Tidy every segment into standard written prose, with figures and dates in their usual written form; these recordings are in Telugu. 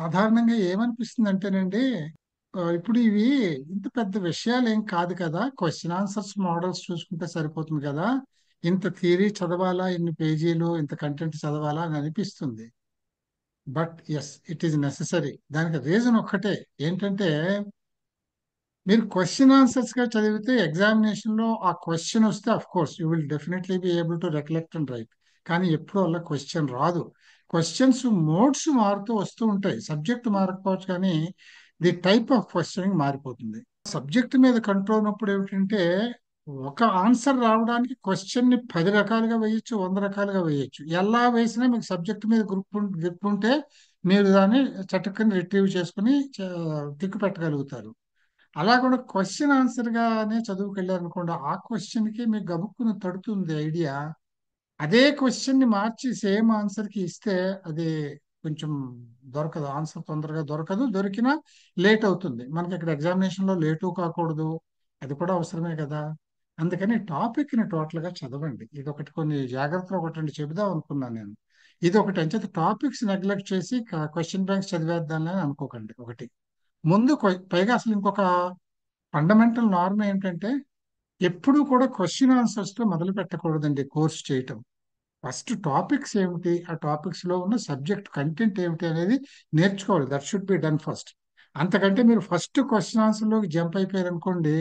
సాధారణంగా ఏమనిపిస్తుంది అంటేనండి, ఇప్పుడు ఇవి ఇంత పెద్ద విషయాలు ఏం కాదు కదా, క్వశ్చన్ ఆన్సర్స్ మోడల్స్ చూసుకుంటే సరిపోతుంది కదా, ఇంత థియరీ చదవాలా, ఇన్ని పేజీలు ఇంత కంటెంట్ చదవాలా అని అనిపిస్తుంది. But yes, it is necessary. దానికి రీజన్ ఒక్కటే ఏంటంటే, మీరు క్వశ్చన్ ఆన్సర్స్ గా చదివితే ఎగ్జామినేషన్ లో ఆ క్వశ్చన్ వస్తే of course you will definitely be able to recollect and right. కానీ ఎప్పుడు అలా క్వశ్చన్ రాదు. క్వశ్చన్స్ మోడ్స్ మారుతూ వస్తూ ఉంటాయి. సబ్జెక్ట్ మారకపోవచ్చు కానీ ది టైప్ ఆఫ్ క్వశ్చనింగ్ మారిపోతుంది. సబ్జెక్ట్ మీద కంట్రోల్ ఉన్నప్పుడు ఏమిటంటే, ఒక ఆన్సర్ రావడానికి క్వశ్చన్ ని 10 రకాలుగా వేయొచ్చు, 100 రకాలుగా వేయొచ్చు. ఎలా వేసినా మీకు సబ్జెక్ట్ మీద గ్రిప్ ఉంటే మీరు దాన్ని చటుక్కని రిట్రీవ్ చేసుకుని టిక్ పెట్టగలుగుతారు. అలా కూడా క్వశ్చన్ ఆన్సర్ గానే చదువుకెళ్ళారు అనుకోండి, ఆ క్వశ్చన్ కి మీకు గబుక్కున తడుతుంది ఐడియా. అదే క్వశ్చన్ ని మార్చి సేమ్ ఆన్సర్ కి ఇస్తే అది కొంచెం దొరకదు, ఆన్సర్ తొందరగా దొరకదు, దొరికినా లేట్ అవుతుంది. మనకి ఇక్కడ ఎగ్జామినేషన్ లో లేటు కాకూడదు, అది కూడా అవసరమే కదా. అందుకని టాపిక్ ని టోటల్ గా చదవండి. ఇది ఒకటి, కొన్ని జాగ్రత్తలు ఒకటి రెండు చెబుదాం అనుకున్నాను నేను. ఇది ఒకటి అంచేత టాపిక్స్ నెగ్లెక్ట్ చేసి క్వశ్చన్ బ్యాంక్స్ చదివేద్దామని అనుకోకండి. ఒకటి ముందు పైగా అసలు ఇంకొక ఫండమెంటల్ నార్మ్ ఏంటంటే, ఎప్పుడూ కూడా క్వశ్చన్ ఆన్సర్స్ తో మొదలు పెట్టకూడదండి కోర్స్ చేయటం. ఫస్ట్ టాపిక్స్ ఏమిటి, ఆ టాపిక్స్ లో ఉన్న సబ్జెక్ట్ కంటెంట్ ఏమిటి అనేది నేర్చుకోవాలి. That should be done first. అంతకంటే మీరు ఫస్ట్ క్వశ్చన్ ఆన్సర్ లోకి జంప్ అయిపోయారు అనుకోండి,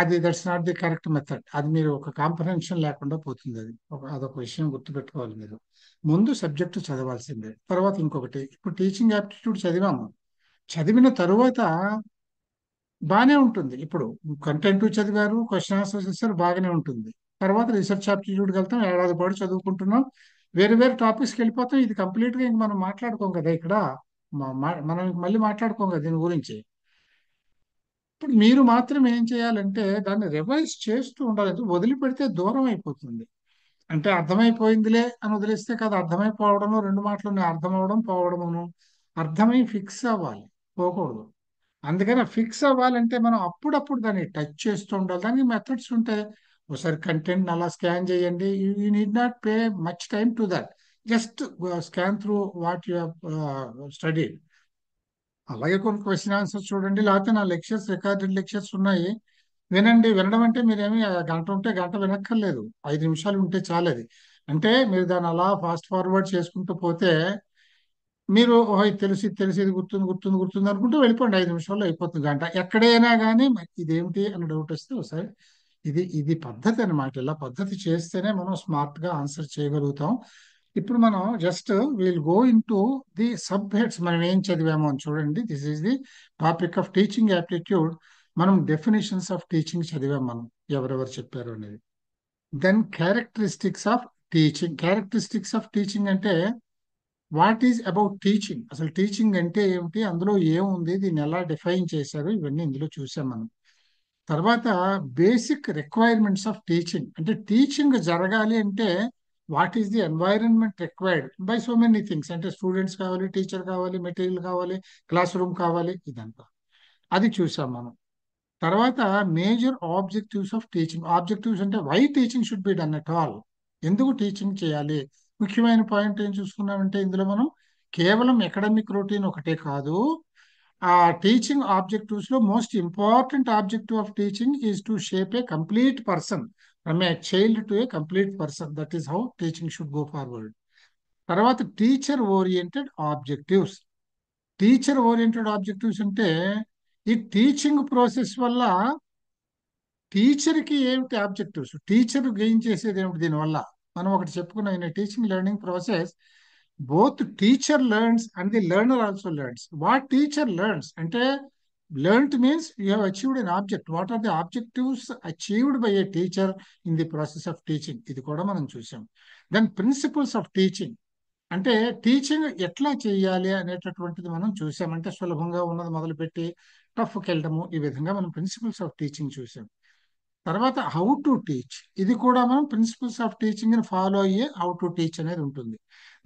అది that's not the correct method. అది మీరు ఒక కాంప్రహెన్షన్ లేకుండా పోతుంది. అది అదొక విషయం గుర్తుపెట్టుకోవాలి మీరు. ముందు సబ్జెక్టు చదవాల్సిందే. తర్వాత ఇంకొకటి, ఇప్పుడు టీచింగ్ యాప్టిట్యూడ్ చదివాము, చదివిన తరువాత బాగానే ఉంటుంది. ఇప్పుడు కంటెంట్ చదివారు, క్వశ్చన్ ఆన్సర్స్ చేస్తారు, బాగానే ఉంటుంది. తర్వాత రీసెర్చ్ ఆప్టిట్యూడ్కి వెళ్తాం, ఏడాది పాటు చదువుకుంటున్నాం, వేరే వేరే టాపిక్స్కి వెళ్ళిపోతాం. ఇది కంప్లీట్ గా ఇంక మనం మాట్లాడుకోం కదా ఇక్కడ. మనం మళ్ళీ మాట్లాడుకోం కదా దీని గురించి. ఇప్పుడు మీరు మాత్రం ఏం చేయాలంటే దాన్ని రివైజ్ చేస్తూ ఉండాలి. వదిలిపెడితే దూరం అయిపోతుంది. అంటే అర్థమైపోయిందిలే అని వదిలేస్తే కదా, అర్థమైపోవడంలో రెండు మాటలు ఉన్నాయి: అర్థం అవడం, పోవడమును. అర్థమై ఫిక్స్ అవ్వాలి, పోకూడదు. అందుకని ఫిక్స్ అవ్వాలంటే మనం అప్పుడప్పుడు దాన్ని టచ్ చేస్తూ ఉండాలి. దానికి మెథడ్స్ ఉంటాయి. ఒకసారి కంటెంట్ అలా స్కాన్ చేయండి. You need not pay much time to that. Just scan through what you studied. అలాగే కొన్ని క్వశ్చన్ ఆన్సర్స్ చూడండి, లేకపోతే నా లెక్చర్స్, రికార్డెడ్ లెక్చర్స్ ఉన్నాయి, వినండి. వినడం అంటే మీరేమి గంట ఉంటే గంట వినక్కర్లేదు, 5 నిమిషాలు ఉంటే చాలు. అది అంటే మీరు దాన్ని అలా ఫాస్ట్ ఫార్వర్డ్ చేసుకుంటూ పోతే మీరు ఓహో ఇది తెలుసు, ఇది తెలుసు, ఇది గుర్తుంది, గుర్తుంది, గుర్తుంది అనుకుంటూ వెళ్ళిపోండి. 5 నిమిషాల్లో అయిపోతుంది గంట. ఎక్కడైనా కానీ ఇదేమిటి అన్న డౌట్ వస్తే ఒకసారి ఇది ఇది పద్ధతి అన్నమాట. ఇలా పద్ధతి చేస్తేనే మనం స్మార్ట్ గా ఆన్సర్ చేయగలుగుతాం. ఇప్పుడు మనం just will go in to the sub heads. మనం ఏం చదివామో అని చూడండి. This is the topic of teaching aptitude. మనం డెఫినేషన్స్ ఆఫ్ టీచింగ్ చదివాం, మనం ఎవరెవరు చెప్పారు అనేది. Then characteristics of teaching. Characteristics of teaching అంటే వాట్ ఈజ్ అబౌట్ టీచింగ్, అసలు టీచింగ్ అంటే ఏమిటి, అందులో ఏముంది, దీన్ని ఎలా డిఫైన్ చేశారు, ఇవన్నీ ఇందులో చూసాం మనం. తర్వాత బేసిక్ రిక్వైర్మెంట్స్ ఆఫ్ టీచింగ్. అంటే టీచింగ్ జరగాలి అంటే what is the environment required by so many things. అంటే స్టూడెంట్స్ కావాలి, టీచర్ కావాలి, మెటీరియల్ కావాలి, క్లాస్ రూమ్ కావాలి, ఇదంతా అది చూసాం మనం. తర్వాత major objectives of teaching. Objectives అంటే why teaching should be done at all, ఎందుకు టీచింగ్ చేయాలి. ముఖ్యమైన పాయింట్ ఏం చూసుకున్నామంటే ఇందులో మనం కేవలం అకాడమిక్ రొటీన్ ఒకటే కాదు. ఆ టీచింగ్ ఆబ్జెక్టివ్స్ లో most important objective of teaching is to shape a complete person from a child to a complete person. That is how teaching should go forward. తర్వాత teacher oriented objectives. Teacher oriented objectives అంటే ఈ టీచింగ్ ప్రాసెస్ వల్ల టీచర్ కి ఏమిటి ఆబ్జెక్టివ్స్, టీచర్ గెయిన్ చేసేది ఏమిటి దీనివల్ల. మనం ఒకటి చెప్పుకున్నాం, in teaching learning process both teacher learns and the learner also learns. What teacher learns అంటే, learnt means you have achieved an object. What are the objectives achieved by a teacher in the process of teaching? ఇది కూడా మనం చూసాం. దెన్ ప్రిన్సిపల్స్ ఆఫ్ టీచింగ్ అంటే టీచింగ్ ఎట్లా చేయాలి అనేటటువంటిది మనం చూసాం. అంటే సులభంగా ఉన్నది మొదలుపెట్టి టఫ్కి వెళ్ళడము, ఈ విధంగా మనం ప్రిన్సిపల్స్ ఆఫ్ టీచింగ్ చూసాం. తర్వాత హౌ టు టీచ్, ఇది కూడా మనం ప్రిన్సిపల్స్ ఆఫ్ టీచింగ్ ని ఫాలో అయ్యే హౌ టు టీచ్ అనేది ఉంటుంది.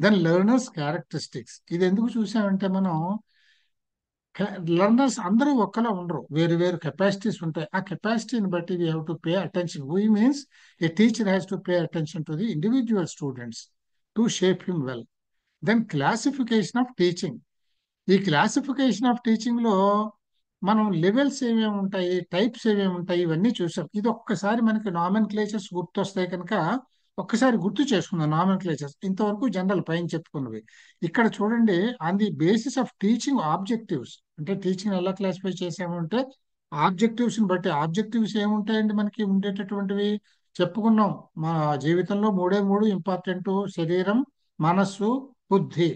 దెన్ లెర్నర్స్ క్యారెక్టరిస్టిక్స్, ఇది ఎందుకు చూసామంటే మనం లెర్నర్స్ అందరూ ఒక్కలా ఉండరు, వేరు వేరు కెపాసిటీస్ ఉంటాయి. ఆ కెపాసిటీని బట్టి we have to pay attention. We means a teacher has to pay attention to the individual students to shape him well. Then classification of teaching. ఈ క్లాసిఫికేషన్ ఆఫ్ టీచింగ్ లో మనం లెవెల్స్ ఏమేమి ఉంటాయి, టైప్స్ ఏమేమి ఉంటాయి, ఇవన్నీ చూసాం. ఇది ఒక్కసారి మనకి నామెన్ క్లేచర్స్ గుర్తొస్తాయి కనుక ఒక్కసారి గుర్తు చేసుకుందాం. నామెన్ క్లేచర్స్ ఇంతవరకు జనరల్ పైన చెప్పుకున్నవి. ఇక్కడ చూడండి, on the basis of teaching objectives, అంటే టీచింగ్ ఎలా క్లాసిఫై చేసాము అంటే ఆబ్జెక్టివ్స్ ని బట్టి. ఆబ్జెక్టివ్స్ ఏముంటాయండి మనకి ఉండేటటువంటివి? చెప్పుకున్నాం, మా జీవితంలో మూడే మూడు ఇంపార్టెంట్: శరీరం, మనస్సు, బుద్ధి.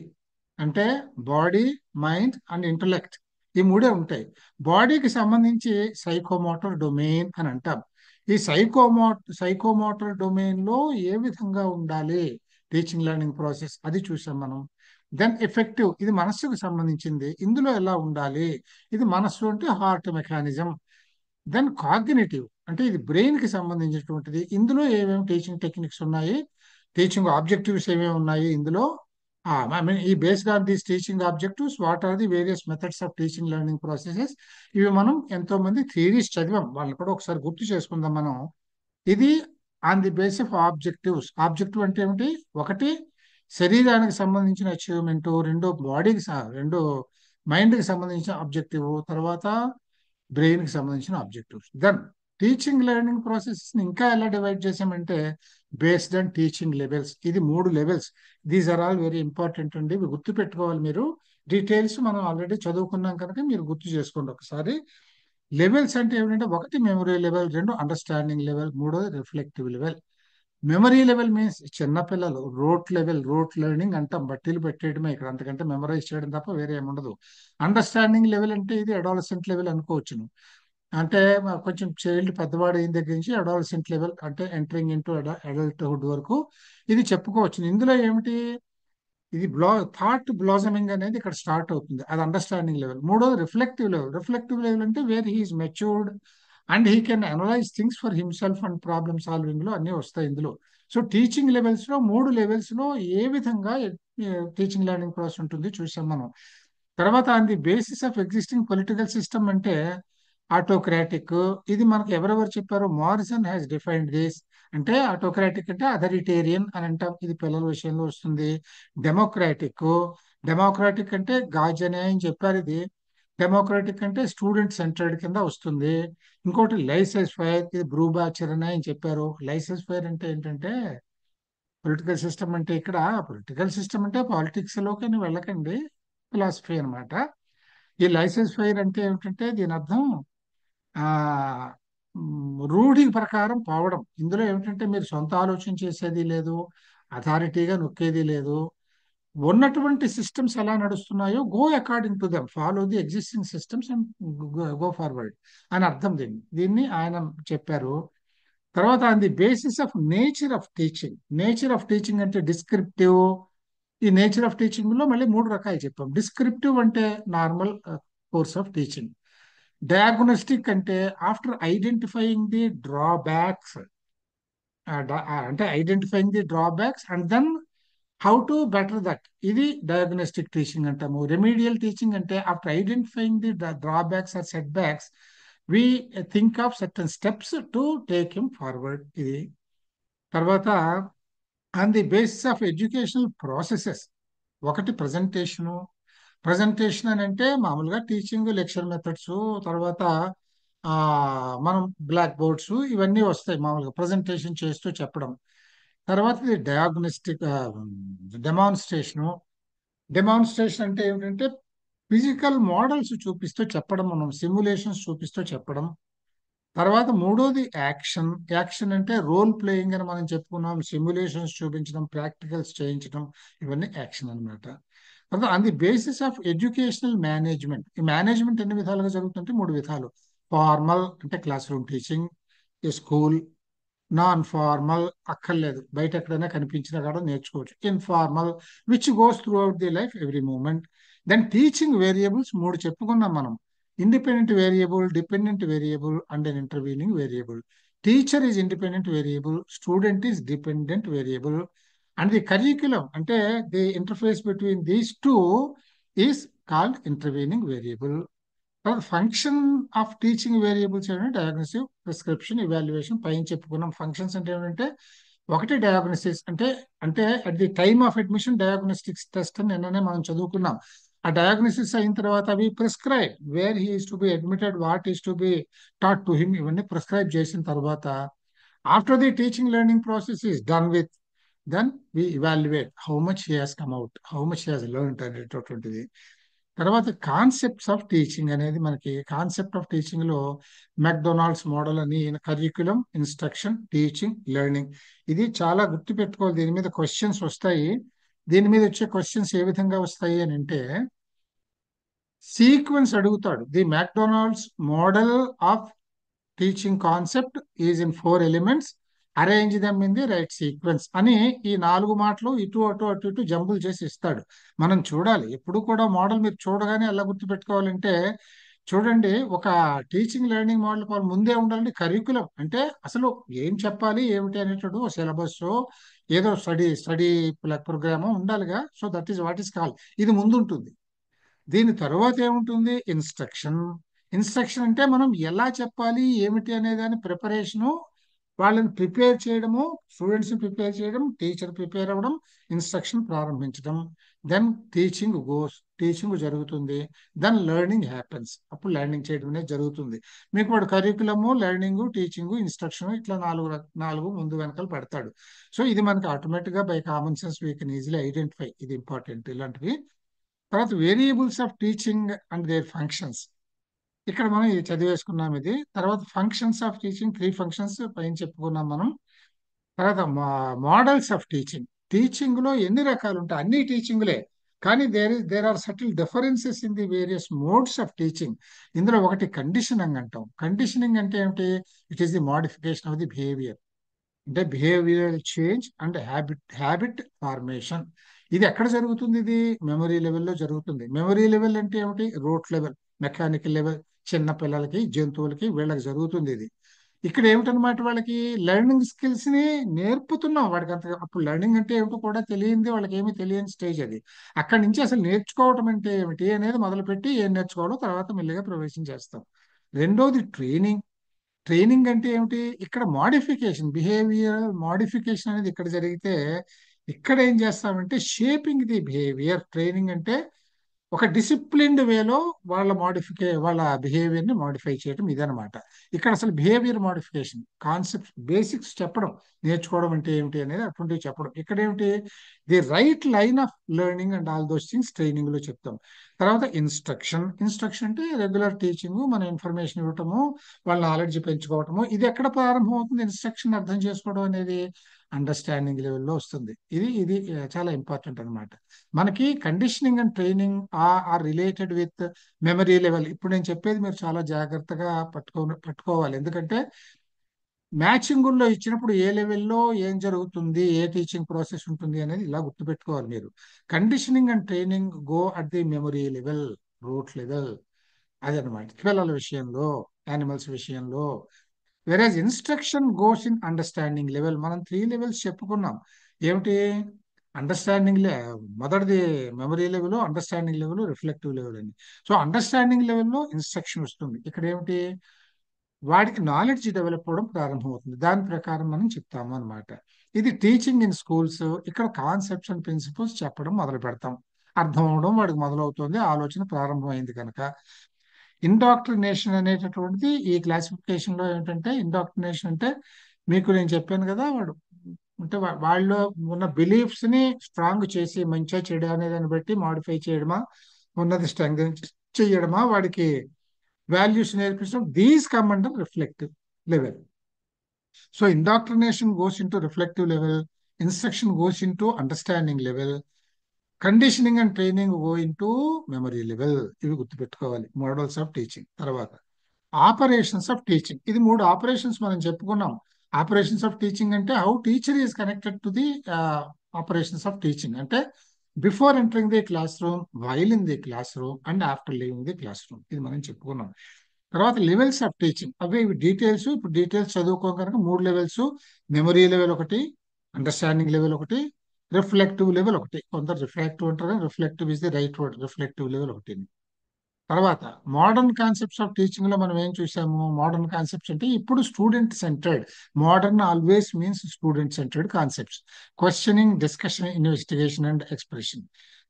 అంటే బాడీ, మైండ్ అండ్ ఇంటలెక్ట్, ఈ మూడే ఉంటాయి. బాడీకి సంబంధించి సైకోమోటర్ డొమైన్ అని అంటాం. ఈ సైకోమోటర్ డొమైన్ లో ఏ విధంగా ఉండాలి టీచింగ్ లెర్నింగ్ ప్రాసెస్, అది చూసాం మనం. దెన్ ఎఫెక్టివ్, ఇది మనస్సుకు సంబంధించింది, ఇందులో ఎలా ఉండాలి? ఇది మనస్సు అంటే హార్ట్ మెకానిజం. దెన్ కాగ్నిటివ్, అంటే ఇది బ్రెయిన్ కి సంబంధించినటువంటిది, ఇందులో ఏమేమి టీచింగ్ టెక్నిక్స్ ఉన్నాయి, టీచింగ్ ఆబ్జెక్టివ్స్ ఏమేమి ఉన్నాయి ఇందులో. ఐ మీన్ ఈ based on these teaching objectives what are the various methods of teaching learning processes. ఇవి మనం ఎంతో మంది థియరీస్ చదివాం, వాళ్ళని కూడా ఒకసారి గుర్తు చేసుకుందాం మనం. ఇది on the base of objectives. Objective అంటే ఏమిటి? ఒకటి శరీరానికి సంబంధించిన అచీవ్మెంట్, రెండు మైండ్ కి సంబంధించిన ఆబ్జెక్టివ్, తర్వాత బ్రెయిన్ కి సంబంధించిన objectives. Then teaching learning process ని ఇంకా ఎలా డివైడ్ చేసామంటే బేస్డ్ ఆన్ టీచింగ్ లెవెల్స్. ఇది మూడు levels. These are all very important అండి, ఇవి గుర్తు పెట్టుకోవాలి మీరు. డీటెయిల్స్ మనం ఆల్రెడీ చదువుకున్నాం కనుక మీరు గుర్తు చేసుకోండి ఒకసారి. లెవెల్స్ అంటే ఏమిటంటే ఒకటి మెమరీ లెవెల్, రెండు అండర్స్టాండింగ్ లెవెల్, మూడోది reflective level. Memory level means చిన్నపిల్లలు రోట్ లెవెల్, రోట్ లెర్నింగ్ అంటాం, బట్టీలు పెట్టేయడమే ఇక్కడ, అంతకంటే మెమరైజ్ చేయడం తప్ప వేరే ఏముండదు. అండర్స్టాండింగ్ లెవెల్ అంటే ఇది అడాలసెంట్ లెవెల్ అనుకోవచ్చును. అంటే కొంచెం చైల్డ్ పెద్దవాడు అయిన దగ్గర నుంచి అడాలసెంట్ లెవెల్, అంటే ఎంటరింగ్ ఇంటూ అడల్ట్హుడ్ వరకు ఇది చెప్పుకోవచ్చు. ఇందులో ఏమిటి? ఇది థాట్ బ్లాజమింగ్ అనేది ఇక్కడ స్టార్ట్ అవుతుంది, అది అండర్స్టాండింగ్ లెవెల్. మూడోది రిఫ్లెక్టివ్ లెవెల్. రిఫ్లెక్టివ్ లెవెల్ అంటే where he's matured and he can analyse things for himself and problem solving లో అన్ని వస్తాయి ఇందులో. సో టీచింగ్ లెవెల్స్ లో మూడు లెవెల్స్ లో ఏ విధంగా టీచింగ్ లెర్నింగ్ ప్రాసెస్ ఉంటుంది చూసాం మనం. తర్వాత on the basis of existing political system అంటే ఆటోక్రాటిక్. ఇది మనకు ఎవరెవరు చెప్పారు? Morrison has defined this. అంటే ఆటోక్రాటిక్ అంటే అథరిటేరియన్ అని అంటాం, ఇది పిల్లల విషయంలో వస్తుంది. డెమోక్రాటిక్, డెమోక్రాటిక్ అంటే గార్జనే అని చెప్పారు, ఇది డెమోక్రాటిక్ అంటే స్టూడెంట్ సెంటర్డ్ కింద వస్తుంది. ఇంకోటి లైసెన్స్ ఫైర్, ఇది బ్రూబాచర్ అని చెప్పారు. లైసెన్స్ ఫైర్ అంటే ఏంటంటే పొలిటికల్ సిస్టమ్ అంటే ఇక్కడ పొలిటికల్ సిస్టమ్ అంటే పాలిటిక్స్ లోకి వెళ్ళకండి, ఫిలాసఫీ అన్నమాట. ఈ లైసెన్స్ ఫైర్ అంటే ఏమిటంటే దీని అర్థం ఆ రూఢి ప్రకారం పోవడం. ఇందులో ఏమిటంటే మీరు సొంత ఆలోచన చేసేది లేదు, అథారిటీగా నొక్కేది లేదు. ఉన్నటువంటి సిస్టమ్స్ ఎలా నడుస్తున్నాయో go according to them, follow the existing systems and go forward అని అర్థం. దీన్ని ఆయన చెప్పారు. తర్వాత on the basis of nature of teaching. Nature of teaching అంటే డిస్క్రిప్టివ్. ఈ నేచర్ ఆఫ్ టీచింగ్ లో మళ్ళీ మూడు రకాలు చెప్పాం. డిస్క్రిప్టివ్ అంటే normal course of teaching. Diagnostic అంటే ఆఫ్టర్ ఐడెంటిఫైయింగ్ ది డ్రాబ్యాక్స్, అంటే identifying the drawbacks and then how to better that, ఇది డయాగ్నోస్టిక్ టీచింగ్ అంటాము. రెమీడియల్ టీచింగ్ అంటే after identifying the drawbacks or set backs we think of certain steps to take him forward, ఇది. తర్వాత on the basis of educational processes, ఒకటి ప్రజెంటేషను. ప్రజెంటేషన్ అని అంటే మామూలుగా టీచింగ్ లెక్చర్ మెథడ్స్, తర్వాత ఆ మనం బ్లాక్ బోర్డ్స్ ఇవన్నీ వస్తాయి మామూలుగా ప్రజెంటేషన్ చేస్తూ చెప్పడం. తర్వాత ఇది డయాగ్నోస్టిక్ డెమాన్స్ట్రేషను. డెమాన్స్ట్రేషన్ అంటే ఏమిటంటే ఫిజికల్ మోడల్స్ చూపిస్తూ చెప్పడం, మనం సిమ్యులేషన్స్ చూపిస్తూ చెప్పడం. తర్వాత మూడోది యాక్షన్. యాక్షన్ అంటే రోల్ ప్లేయింగ్ అని మనం చెప్పుకున్నాం, సిమ్యులేషన్స్ చూపించడం, ప్రాక్టికల్స్ చేయించడం, ఇవన్నీ యాక్షన్ అన్నమాట. తర్వాత on the basis of educational management. ఈ మేనేజ్మెంట్ ఎన్ని విధాలుగా జరుగుతుంటే మూడు విధాలు. ఫార్మల్ అంటే క్లాస్ రూమ్ టీచింగ్, ఈ స్కూల్. నాన్ ఫార్మల్ అక్కర్లేదు, బయట ఎక్కడైనా కనిపించినా కూడా నేర్చుకోవచ్చు. Informal which goes throughout the life every moment. Then teaching variables మూడు చెప్పుకున్నాం మనం: independent variable, dependent variable and an intervening variable. Teacher is independent variable, student is dependent variable. And the curriculum అంటే the interface between these two is called intervening variable. Function of teaching variables ఏంటంటే డయాగ్నోసిస్, ప్రిస్క్రిప్షన్, ఇవాల్యుయేషన్. పైన చెప్పుకున్నాం. ఫంక్షన్స్ అంటే ఏంటంటే ఒకటి డయాగ్నోసిస్ అంటే అంటే at the time of admission diagnostics test అని నిన్ననే మనం చదువుకున్నాం. ఆ డయాగ్నోసిస్ అయిన తర్వాత అవి prescribe where he is to be admitted, what is to be taught to him, ఇవన్నీ ప్రిస్క్రైబ్ చేసిన తర్వాత after the teaching learning process is done with, then we evaluate how much he has come out, how much he has learned అనేటటువంటిది. తర్వాత కాన్సెప్ట్స్ ఆఫ్ టీచింగ్ అనేది మనకి, కాన్సెప్ట్ ఆఫ్ టీచింగ్ లో మెక్డొనాల్డ్స్ మోడల్ అని, కరిక్యులం, ఇన్స్ట్రక్షన్, టీచింగ్, లెర్నింగ్, ఇది చాలా గుర్తు పెట్టుకోవాలి. దీని మీద క్వశ్చన్స్ వస్తాయి. దీని మీద వచ్చే క్వశ్చన్స్ ఏ విధంగా వస్తాయి అని అంటే, సీక్వెన్స్ అడుగుతాడు. The McDonald's model of teaching concept is in 4 elements, arrange them in the right sequence అని ఈ 4 మాటలు ఇటు అటు అటు ఇటు జంబుల్ చేసి ఇస్తాడు. మనం చూడాలి ఎప్పుడు కూడా మోడల్ మీరు చూడగానే ఎలా గుర్తుపెట్టుకోవాలంటే, చూడండి ఒక టీచింగ్ లెర్నింగ్ మోడల్ వాళ్ళు ముందే ఉండాలంటే కరికులం అంటే అసలు ఏం చెప్పాలి ఏమిటి అనేటప్పుడు సిలబస్ ఏదో స్టడీ ప్రోగ్రామ్ ఉండాలిగా. So that is what is call, ఇది ముందు ఉంటుంది. దీని తర్వాత ఏముంటుంది, ఇన్స్ట్రక్షన్. ఇన్స్ట్రక్షన్ అంటే మనం ఎలా చెప్పాలి ఏమిటి అనే దాని ప్రిపరేషను, వాళ్ళని ప్రిపేర్ చేయడము, స్టూడెంట్స్ ప్రిపేర్ చేయడం, టీచర్ ప్రిపేర్ అవ్వడం, ఇన్స్ట్రక్షన్ ప్రారంభించడం. దెన్ టీచింగ్ జరుగుతుంది. దెన్ లెర్నింగ్ హ్యాపెన్స్, అప్పుడు లెర్నింగ్ చేయడం అనేది జరుగుతుంది. మీకు వాడు కరికులము, లెర్నింగ్, టీచింగ్, ఇన్స్ట్రక్షన్ ఇట్లా నాలుగు ముందు వెనకాల పెడతాడు. సో ఇది మనకి ఆటోమేటిక్ గా by common sense we can easily identify, ఇది ఇంపార్టెంట్ ఇలాంటివి. తర్వాత variables of teaching and there functions, ఇక్కడ మనం ఇది చదివేసుకున్నాం. ఇది తర్వాత ఫంక్షన్స్ ఆఫ్ టీచింగ్, 3 ఫంక్షన్స్ పైన చెప్పుకున్నాం మనం. తర్వాత మోడల్స్ ఆఫ్ టీచింగ్, టీచింగ్ లో ఎన్ని రకాలు ఉంటాయి, అన్ని టీచింగ్లే, కానీ there are subtle differences in the various modes of teaching. ఇందులో ఒకటి కండిషనింగ్ అంటాం. కండిషనింగ్ అంటే ఏమిటి, it is the modification of the behaviour, అంటే behavioural change and habit formation. ఇది ఎక్కడ జరుగుతుంది, ఇది మెమరీ లెవెల్లో జరుగుతుంది. మెమరీ లెవెల్ అంటే ఏమిటి, రూట్ లెవెల్, మెకానికల్ లెవెల్, చిన్న పిల్లలకి, జంతువులకి, వీళ్ళకి జరుగుతుంది ఇది. ఇక్కడ ఏమిటనమాట, వాళ్ళకి లెర్నింగ్ స్కిల్స్ ని నేర్పుతున్నాం. వాడికి అంత అప్పుడు లెర్నింగ్ అంటే ఏమిటో కూడా తెలియంది, వాళ్ళకి ఏమీ తెలియని స్టేజ్ అది. అక్కడి నుంచి అసలు నేర్చుకోవటం అంటే ఏమిటి అనేది మొదలుపెట్టి ఏం నేర్చుకోవాలో తర్వాత మెల్లిగా ప్రవేశం చేస్తాం. రెండోది ట్రైనింగ్. ట్రైనింగ్ అంటే ఏమిటి, ఇక్కడ మోడిఫికేషన్, బిహేవియర్ మోడిఫికేషన్ అనేది ఇక్కడ జరిగితే, ఇక్కడ ఏం చేస్తామంటే షేపింగ్ ది బిహేవియర్. ట్రైనింగ్ అంటే ఒక డిసిప్లిన్డ్ వేలో వాళ్ళ బిహేవియర్ ని మోడిఫై చేయడం, ఇదనమాట. ఇక్కడ అసలు బిహేవియర్ మోడిఫికేషన్ కాన్సెప్ట్ బేసిక్స్ చెప్పడం, నేర్చుకోవడం అంటే ఏమిటి అనేది అటువంటివి చెప్పడం. ఇక్కడ ఏమిటి, the right line of learning and all those things training లో చెప్తాం. తర్వాత ఇన్స్ట్రక్షన్. ఇన్స్ట్రక్షన్ అంటే రెగ్యులర్ టీచింగ్, మన ఇన్ఫర్మేషన్ ఇవ్వటము, వాళ్ళ నాలెడ్జ్ పెంచుకోవటము. ఇది ఎక్కడ ప్రారంభం అవుతుంది, ఇన్స్ట్రక్షన్ అర్థం చేసుకోవడం అనేది అండర్స్టాండింగ్ లెవెల్లో వస్తుంది. ఇది ఇది చాలా ఇంపార్టెంట్ అనమాట. మనకి conditioning and training are related with memory level. ఇప్పుడు నేను చెప్పేది మీరు చాలా జాగ్రత్తగా పట్టుకోవాలి. ఎందుకంటే మ్యాచింగుల్లో ఇచ్చినప్పుడు ఏ లెవెల్లో ఏం జరుగుతుంది, ఏ టీచింగ్ ప్రాసెస్ ఉంటుంది అనేది ఇలా గుర్తుపెట్టుకోవాలి మీరు. Conditioning and training go at the memory level, root level, అదనమాట పిల్లల విషయంలో, యానిమల్స్ విషయంలో. వెరాజ్ instruction goes in understanding level. మనం 3 లెవెల్స్ చెప్పుకున్నాం. ఏమిటి, అండర్స్టాండింగ్ మొదటిది memory level, understanding level, reflective level అని. సో అండర్స్టాండింగ్ లెవెల్లో ఇన్స్ట్రక్షన్ వస్తుంది. ఇక్కడ ఏమిటి, వాడికి నాలెడ్జ్ డెవలప్ అవ్వడం ప్రారంభమవుతుంది. దాని ప్రకారం మనం చెప్తాము అనమాట. ఇది టీచింగ్ ఇన్ స్కూల్స్. ఇక్కడ కాన్సెప్ట్స్ అండ్ ప్రిన్సిపల్స్ చెప్పడం మొదలు పెడతాం, అర్థం అవడం వాడికి మొదలవుతుంది, ఆలోచన ప్రారంభమైంది కనుక. ఇండాక్ట్రినేషన్ అనేటటువంటిది ఈ క్లాసిఫికేషన్ లో ఏంటంటే, ఇండాక్ట్రినేషన్ అంటే మీకు నేను చెప్పాను కదా, వాడు అంటే వాళ్ళలో ఉన్న బిలీఫ్స్ ని స్ట్రాంగ్ చేసి మంచిగా చెడు అనే దాన్ని బట్టి మాడిఫై చేయడమా, ఉన్నది స్ట్రెంగ్ చేయడమా, వాడికి వాల్యూస్ నేర్పించడం, these come under reflective level. So indoctrination goes into reflective level, instruction goes into understanding level, conditioning and training go into memory level. ఇవి గుర్తుపెట్టుకోవాలి మోడల్స్ ఆఫ్ టీచింగ్. తర్వాత ఆపరేషన్స్ ఆఫ్ టీచింగ్. ఇది 3 ఆపరేషన్స్ మనం చెప్పుకున్నాం. ఆపరేషన్స్ ఆఫ్ టీచింగ్ అంటే how teacher is connected to the operations of teaching. అంటే before entering the class room, while in the class room and after leaving the class room, ఇది మనం చెప్పుకున్నాం. తర్వాత లెవెల్స్ ఆఫ్ టీచింగ్, అవి ఇవి డీటెయిల్స్. ఇప్పుడు డీటెయిల్స్ చదువుకో కనుక 3 లెవెల్స్, మెమరీ లెవెల్ ఒకటి, అండర్స్టాండింగ్ లెవెల్ ఒకటి, రిఫ్లెక్టివ్ లెవెల్ ఒకటి. కొందరు రిఫ్లెక్టివ్ అంటారు, reflective is the right word, reflective level ఒకటి. తర్వాత మోడర్న్ కాన్సెప్ట్స్ ఆఫ్ టీచింగ్ లో మనం ఏం చూసాము, మోడర్న్ కాన్సెప్ట్స్ అంటే ఇప్పుడు student centred. Modern always means student centred concepts. Questioning, discussion, investigation and expression.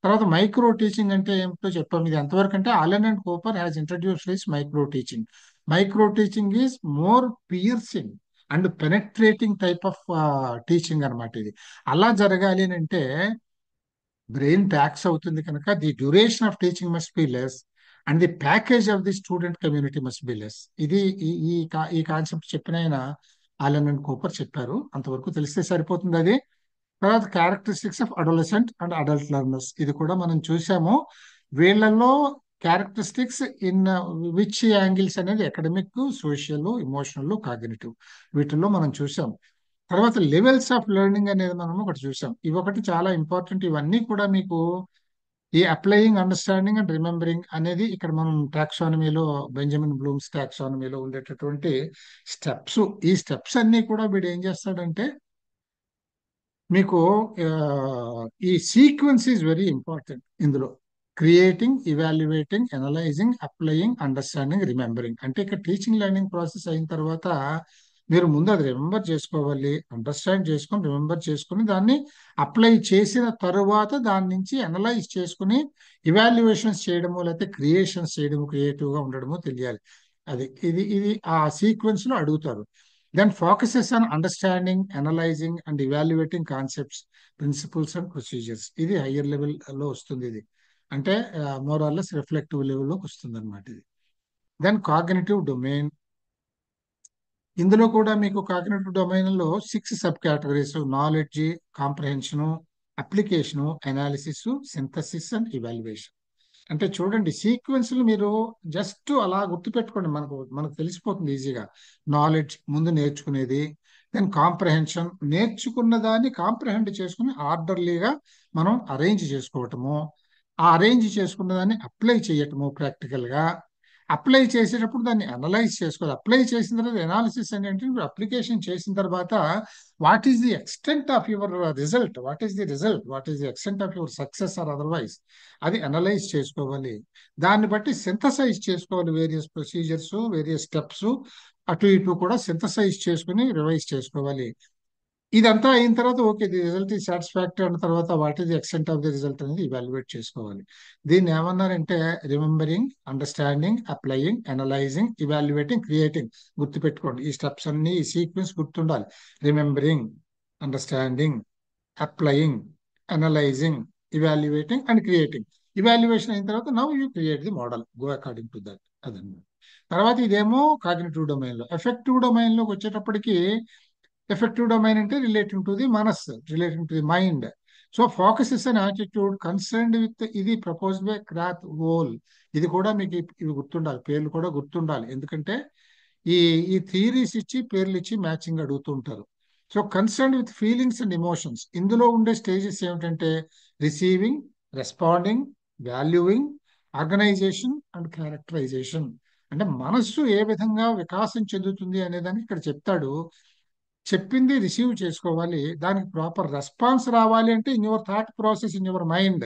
తర్వాత మైక్రో టీచింగ్ అంటే ఏమిటో చెప్పాము. ఇది ఎంతవరకు అంటే Allen and Cooper has introduced this micro teaching. Micro teaching is more piercing and penetrating type of teaching అన్నమాట ఇది. అలా జరగాలి అని అంటే బ్రెయిన్ ట్యాక్స్ అవుతుంది కనుక the duration of teaching must be less and the package of the student community must be less. ఇది ఈ కాన్సెప్ట్ చెప్పిన ఆయన ఆలన్ అండ్ కూపర్ చెప్పారు. అంతవరకు తెలిస్తే సరిపోతుంది అది. తర్వాత characteristics of adolescent and adult learners, ఇది కూడా మనం చూసాము. వీళ్ళల్లో క్యారెక్టరిస్టిక్స్ ఇన్ విచ్ యాంగిల్స్ అనేది అకాడమిక్, సోషల్, ఇమోషనల్, కాగ్నిటివ్, వీటిల్లో మనం చూసాం. తర్వాత లెవెల్స్ ఆఫ్ లెర్నింగ్ అనేది మనం ఒకటి చూసాం. ఇవి ఒకటి చాలా ఇంపార్టెంట్. ఇవన్నీ కూడా మీకు ఈ అప్లయింగ్, అండర్స్టాండింగ్ అండ్ రిమెంబరింగ్ అనేది ఇక్కడ మనం టాక్సానమీలో, బెంజమిన్ బ్లూమ్స్ టాక్సానమీలో ఉండేటటువంటి స్టెప్స్. ఈ స్టెప్స్ అన్ని కూడా వీడు ఏం చేస్తాడంటే మీకు ఈ సీక్వెన్స్ ఈజ్ వెరీ ఇంపార్టెంట్ ఇందులో. Creating, evaluating, analysing, applying, understanding, remembering. అంటే ఇక్కడ టీచింగ్ లెర్నింగ్ ప్రాసెస్ అయిన తర్వాత మీరు ముందు అది రిమెంబర్ చేసుకోవాలి, అండర్స్టాండ్ చేసుకొని, రిమెంబర్ చేసుకుని, దాన్ని అప్లై చేసిన తరువాత దాని నుంచి అనలైజ్ చేసుకుని ఇవాల్యుయేషన్స్ చేయడము, లేకపోతే క్రియేషన్స్ చేయడము, క్రియేటివ్గా ఉండడము తెలియాలి. అది ఇది ఇది ఆ సీక్వెన్స్ లో అడుగుతారు. Then focuses on understanding, analyzing and evaluating concepts, principles and procedures. ఇది హయ్యర్ లెవెల్ లో వస్తుంది. ఇది అంటే మోర్ ఆర్ లెస్ రిఫ్లెక్టివ్ లెవెల్లోకి వస్తుంది అనమాట ఇది. Then cognitive domain. ఇందులో కూడా మీకు కాగ్నిటివ్ డొమైన్ లో 6 sub categories: knowledge, comprehension, application, analysis, synthesis and evaluation. అంటే చూడండి, సీక్వెన్స్లు మీరు జస్ట్ అలా గుర్తుపెట్టుకోండి, మనకు మనకు తెలిసిపోతుంది ఈజీగా. నాలెడ్జ్ ముందు నేర్చుకునేది, దెన్ కాంప్రహెన్షన్ నేర్చుకున్న దాన్ని కాంప్రహెండ్ చేసుకుని ఆర్డర్లీగా మనం అరేంజ్ చేసుకోవటము, ఆ అరేంజ్ చేసుకున్న దాన్ని అప్లై చేయటము ప్రాక్టికల్గా. అప్లై చేసేటప్పుడు దాన్ని అనలైజ్ చేసుకోవాలి. అప్లై చేసిన తర్వాత ఎనాలిసిస్ అంటే అప్లికేషన్ చేసిన తర్వాత what is the extent of your result, what is the result, what is the extent of your success or otherwise, అది అనలైజ్ చేసుకోవాలి. దాన్ని బట్టి సింథసైజ్ చేసుకోవాలి. వేరియస్ ప్రొసీజర్స్, వేరియస్ స్టెప్స్ అటు ఇటు కూడా సింథసైజ్ చేసుకుని రివైజ్ చేసుకోవాలి. ఇదంతా అయిన తర్వాత ఓకే, ది రిజల్ట్ ఈ సాటిస్ఫాక్టరీ అన్న తర్వాత what is the extent of the result అనేది ఇవాల్యుయేట్ చేసుకోవాలి. దీన్ని ఏమన్నారంటే remembering, understanding, applying, analysing, evaluating, creating. గుర్తుపెట్టుకోండి, ఈ స్టెప్స్ అన్ని, ఈ సీక్వెన్స్ గుర్తుండాలి. Remembering, understanding, applying, analysing, evaluating and creating. Evaluation అయిన తర్వాత now you create the model, go according to that. అదన్నమాట. తర్వాత ఇదేమో కాగ్నిటివ్ డొమైన్ లో. ఎఫెక్టివ్ డొమైన్ లోకి వచ్చేటప్పటికి, ఎఫెక్టివ్ డొమైన్ అంటే రిలేటింగ్ టు ది మనస్, relating to the mind. So focus is on attitude concerned with, ఇది ప్రపోజ్డ్ బై క్రాత్ వోల్. ఇది కూడా మీకు ఇవి గుర్తుండాలి, పేర్లు కూడా గుర్తుండాలి. ఎందుకంటే ఈ ఈ థియరీస్ ఇచ్చి పేర్లు ఇచ్చి మ్యాచింగ్ అడుగుతూ ఉంటారు. So concerned with feelings and emotions. ఇందులో ఉండే స్టేజెస్ ఏమిటంటే receiving, responding, valuing, organisation and characterisation. అంటే మనస్సు ఏ విధంగా వికాసం చెందుతుంది అనేదాన్ని ఇక్కడ చెప్తాడు. చెప్పింది రిసీవ్ చేసుకోవాలి, దానికి ప్రాపర్ రెస్పాన్స్ రావాలి. అంటే in your thought process, in your mind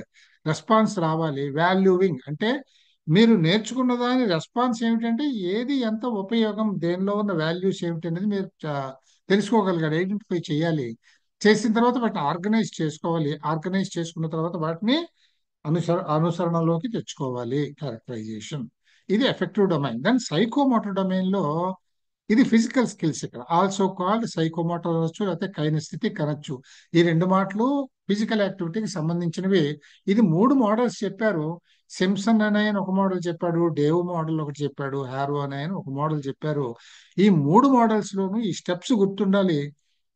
response రావాలి. వాల్యూవింగ్ అంటే మీరు నేర్చుకున్న దాని రెస్పాన్స్ ఏమిటంటే ఏది ఎంత ఉపయోగం, దేనిలో ఉన్న వాల్యూస్ ఏమిటి అనేది మీరు తెలుసుకోగలగాలి, ఐడెంటిఫై చేయాలి. చేసిన తర్వాత వాటిని ఆర్గనైజ్ చేసుకోవాలి. ఆర్గనైజ్ చేసుకున్న తర్వాత వాటిని అనుసరణలోకి తెచ్చుకోవాలి, క్యారెక్టరైజేషన్. ఇది effective domain. Then psychomotor domain లో ఇది ఫిజికల్ స్కిల్స్, ఇక్కడ ఆల్సో కాల్డ్ సైకోమోటర్ అనొచ్చు, లేకపోతే కైనెస్థెటిక్ అనొచ్చు. ఈ రెండు మాటలు ఫిజికల్ యాక్టివిటీకి సంబంధించినవి. ఇది 3 మోడల్స్ చెప్పారు. సిమ్సన్ అనే ఆయన ఒక మోడల్ చెప్పాడు, డేవ్ మోడల్ ఒకటి చెప్పాడు, హారో అనే ఆయన ఒక మోడల్ చెప్పారు. ఈ 3 మోడల్స్ లోనూ ఈ స్టెప్స్ గుర్తుండాలి.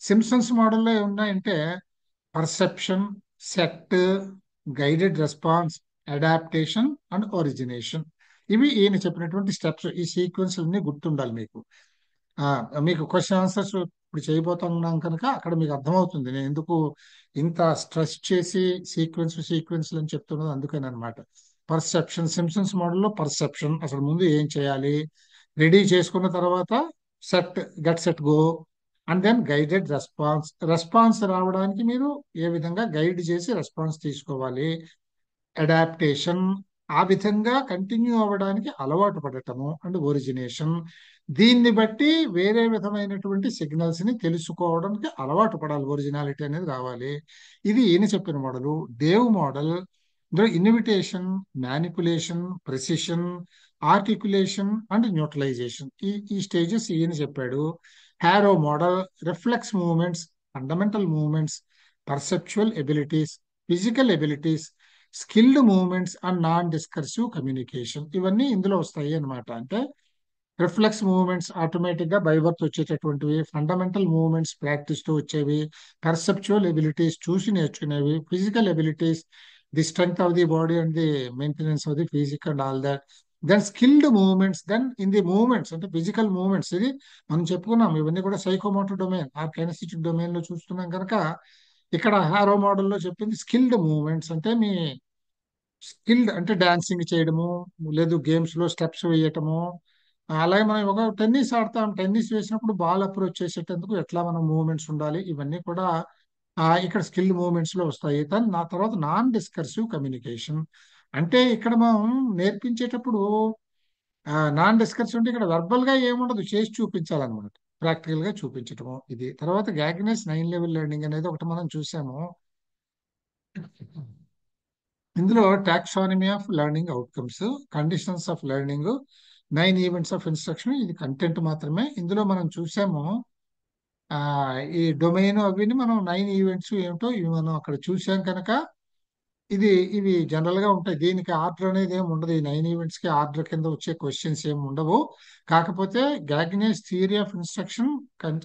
సిమ్సన్స్ మోడల్లో ఏమున్నాయంటే perception, set, guided response, adaptation and origination. ఇవి ఈయన చెప్పినటువంటి స్టెప్స్. ఈ సీక్వెన్స్ అన్ని గుర్తుండాలి మీకు. మీకు క్వశ్చన్ ఆన్సర్స్ ఇప్పుడు చేయబోతున్నాం కనుక అక్కడ మీకు అర్థమవుతుంది నేను ఎందుకు ఇంత స్ట్రెస్ చేసి సీక్వెన్స్ అని చెప్తున్నది, అందుకని అనమాట. పర్సెప్షన్, సిమ్సన్స్ మోడల్లో పర్సెప్షన్, అసలు ముందు ఏం చేయాలి, రెడీ చేసుకున్న తర్వాత set go, and then guided response. Response రావడానికి మీరు ఏ విధంగా గైడ్ చేసి రెస్పాన్స్ తీసుకోవాలి. అడాప్టేషన్, ఆ విధంగా కంటిన్యూ అవ్వడానికి అలవాటు పడటము. అండ్ ఒరిజినేషన్, దీన్ని బట్టి వేరే విధమైనటువంటి సిగ్నల్స్ ని తెలుసుకోవడానికి అలవాటు పడాలి, ఒరిజినాలిటీ అనేది రావాలి. ఇది ఈయన చెప్పిన మోడల్. డేవ్ మోడల్ ఇందులో imitation, manipulation, precision, articulation and naturalisation, ఈ స్టేజెస్ ఈయన చెప్పాడు. Harrow model reflex movements, fundamental movements, perceptual abilities, physical abilities, skilled movements and non discursive communication, ఇవన్నీ ఇందులో వస్తాయి అన్నమాట. అంటే రిఫ్లెక్స్ మూవ్మెంట్స్ ఆటోమేటిక్ గా బై బర్త్ వచ్చేటటువంటివి, ఫండమెంటల్ మూవ్మెంట్స్ ప్రాక్టీస్ తో వచ్చేవి, పర్సెప్చువల్ ఎబిలిటీస్ చూసి నేర్చుకునేవి, physical abilities the strength of the body and the maintenance of the physique and all that. Then skilled movements, then in the movements అంటే ఫిజికల్ మూవ్మెంట్స్, ఇది మనం చెప్పుకున్నాం ఇవన్నీ కూడా సైకోమోటర్ డొమైన్ ఆ కైనెస్థెటిక్ డొమైన్ లో చూస్తున్నాం కనుక, ఇక్కడ హారో మోడల్లో చెప్పింది స్కిల్డ్ మూవ్మెంట్స్ అంటే మీ స్కిల్డ్ అంటే డాన్సింగ్ చేయడము, లేదు గేమ్స్ లో స్టెప్స్ వేయటము. అలాగే మనం ఒక టెన్నిస్ ఆడతాం, టెన్నిస్ వేసినప్పుడు బాల్ అప్రోచ్ చేసేటందుకు ఎట్లా మనం మూవ్మెంట్స్ ఉండాలి, ఇవన్నీ కూడా ఇక్కడ స్కిల్ మూవ్మెంట్స్ లో వస్తాయి. నా తర్వాత నాన్ డిస్కర్సివ్ కమ్యూనికేషన్ అంటే ఇక్కడ మనం నేర్పించేటప్పుడు నాన్ డిస్కర్సివ్ అంటే ఇక్కడ వెర్బల్ గా ఏముండదు, చేసి చూపించాలన్నమాట, ప్రాక్టికల్ గా చూపించటము. ఇది తర్వాత గ్యాగ్నెస్ 9 లెవెల్ లెర్నింగ్ అనేది ఒకటి మనం చూసాము. ఇందులో taxonomy of learning outcomes, conditions of learning, 9 events of instruction, ఇది కంటెంట్ మాత్రమే. ఇందులో మనం చూసాము ఆ ఈ డొమైన్ అవిని మనం 9 ఈవెంట్స్ ఏమిటో ఇవి మనం అక్కడ చూసాం కనుక, ఇవి జనరల్ గా ఉంటాయి. దీనికి ఆర్డర్ అనేది ఏమి ఉండదు. ఈ 9 ఈవెంట్స్ కి ఆర్డర్ కింద వచ్చే క్వశ్చన్స్ ఏమి ఉండవు. కాకపోతే Gagne's theory of instruction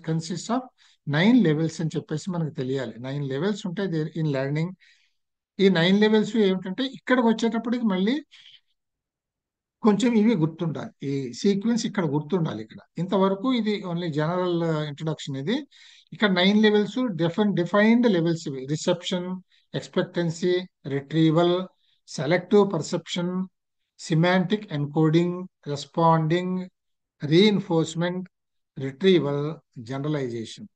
consist of 9 levels అని చెప్పేసి మనకు తెలియాలి. 9 లెవెల్స్ ఉంటాయి ఇన్ లెర్నింగ్. ఈ 9 లెవెల్స్ ఏమిటంటే ఇక్కడికి వచ్చేటప్పటికి మళ్ళీ కొంచెం ఇవి గుర్తుండాలి, ఈ సీక్వెన్స్ ఇక్కడ గుర్తుండాలి. ఇక్కడ ఇంతవరకు ఇది ఓన్లీ జనరల్ ఇంట్రొడక్షన్. ఇది ఇక్కడ 9 లెవెల్స్, డిఫైన్డ్ లెవెల్స్ ఇవి: reception, expectancy, retrieval, selective perception, semantic encoding, responding, reinforcement, retrieval, generalisation.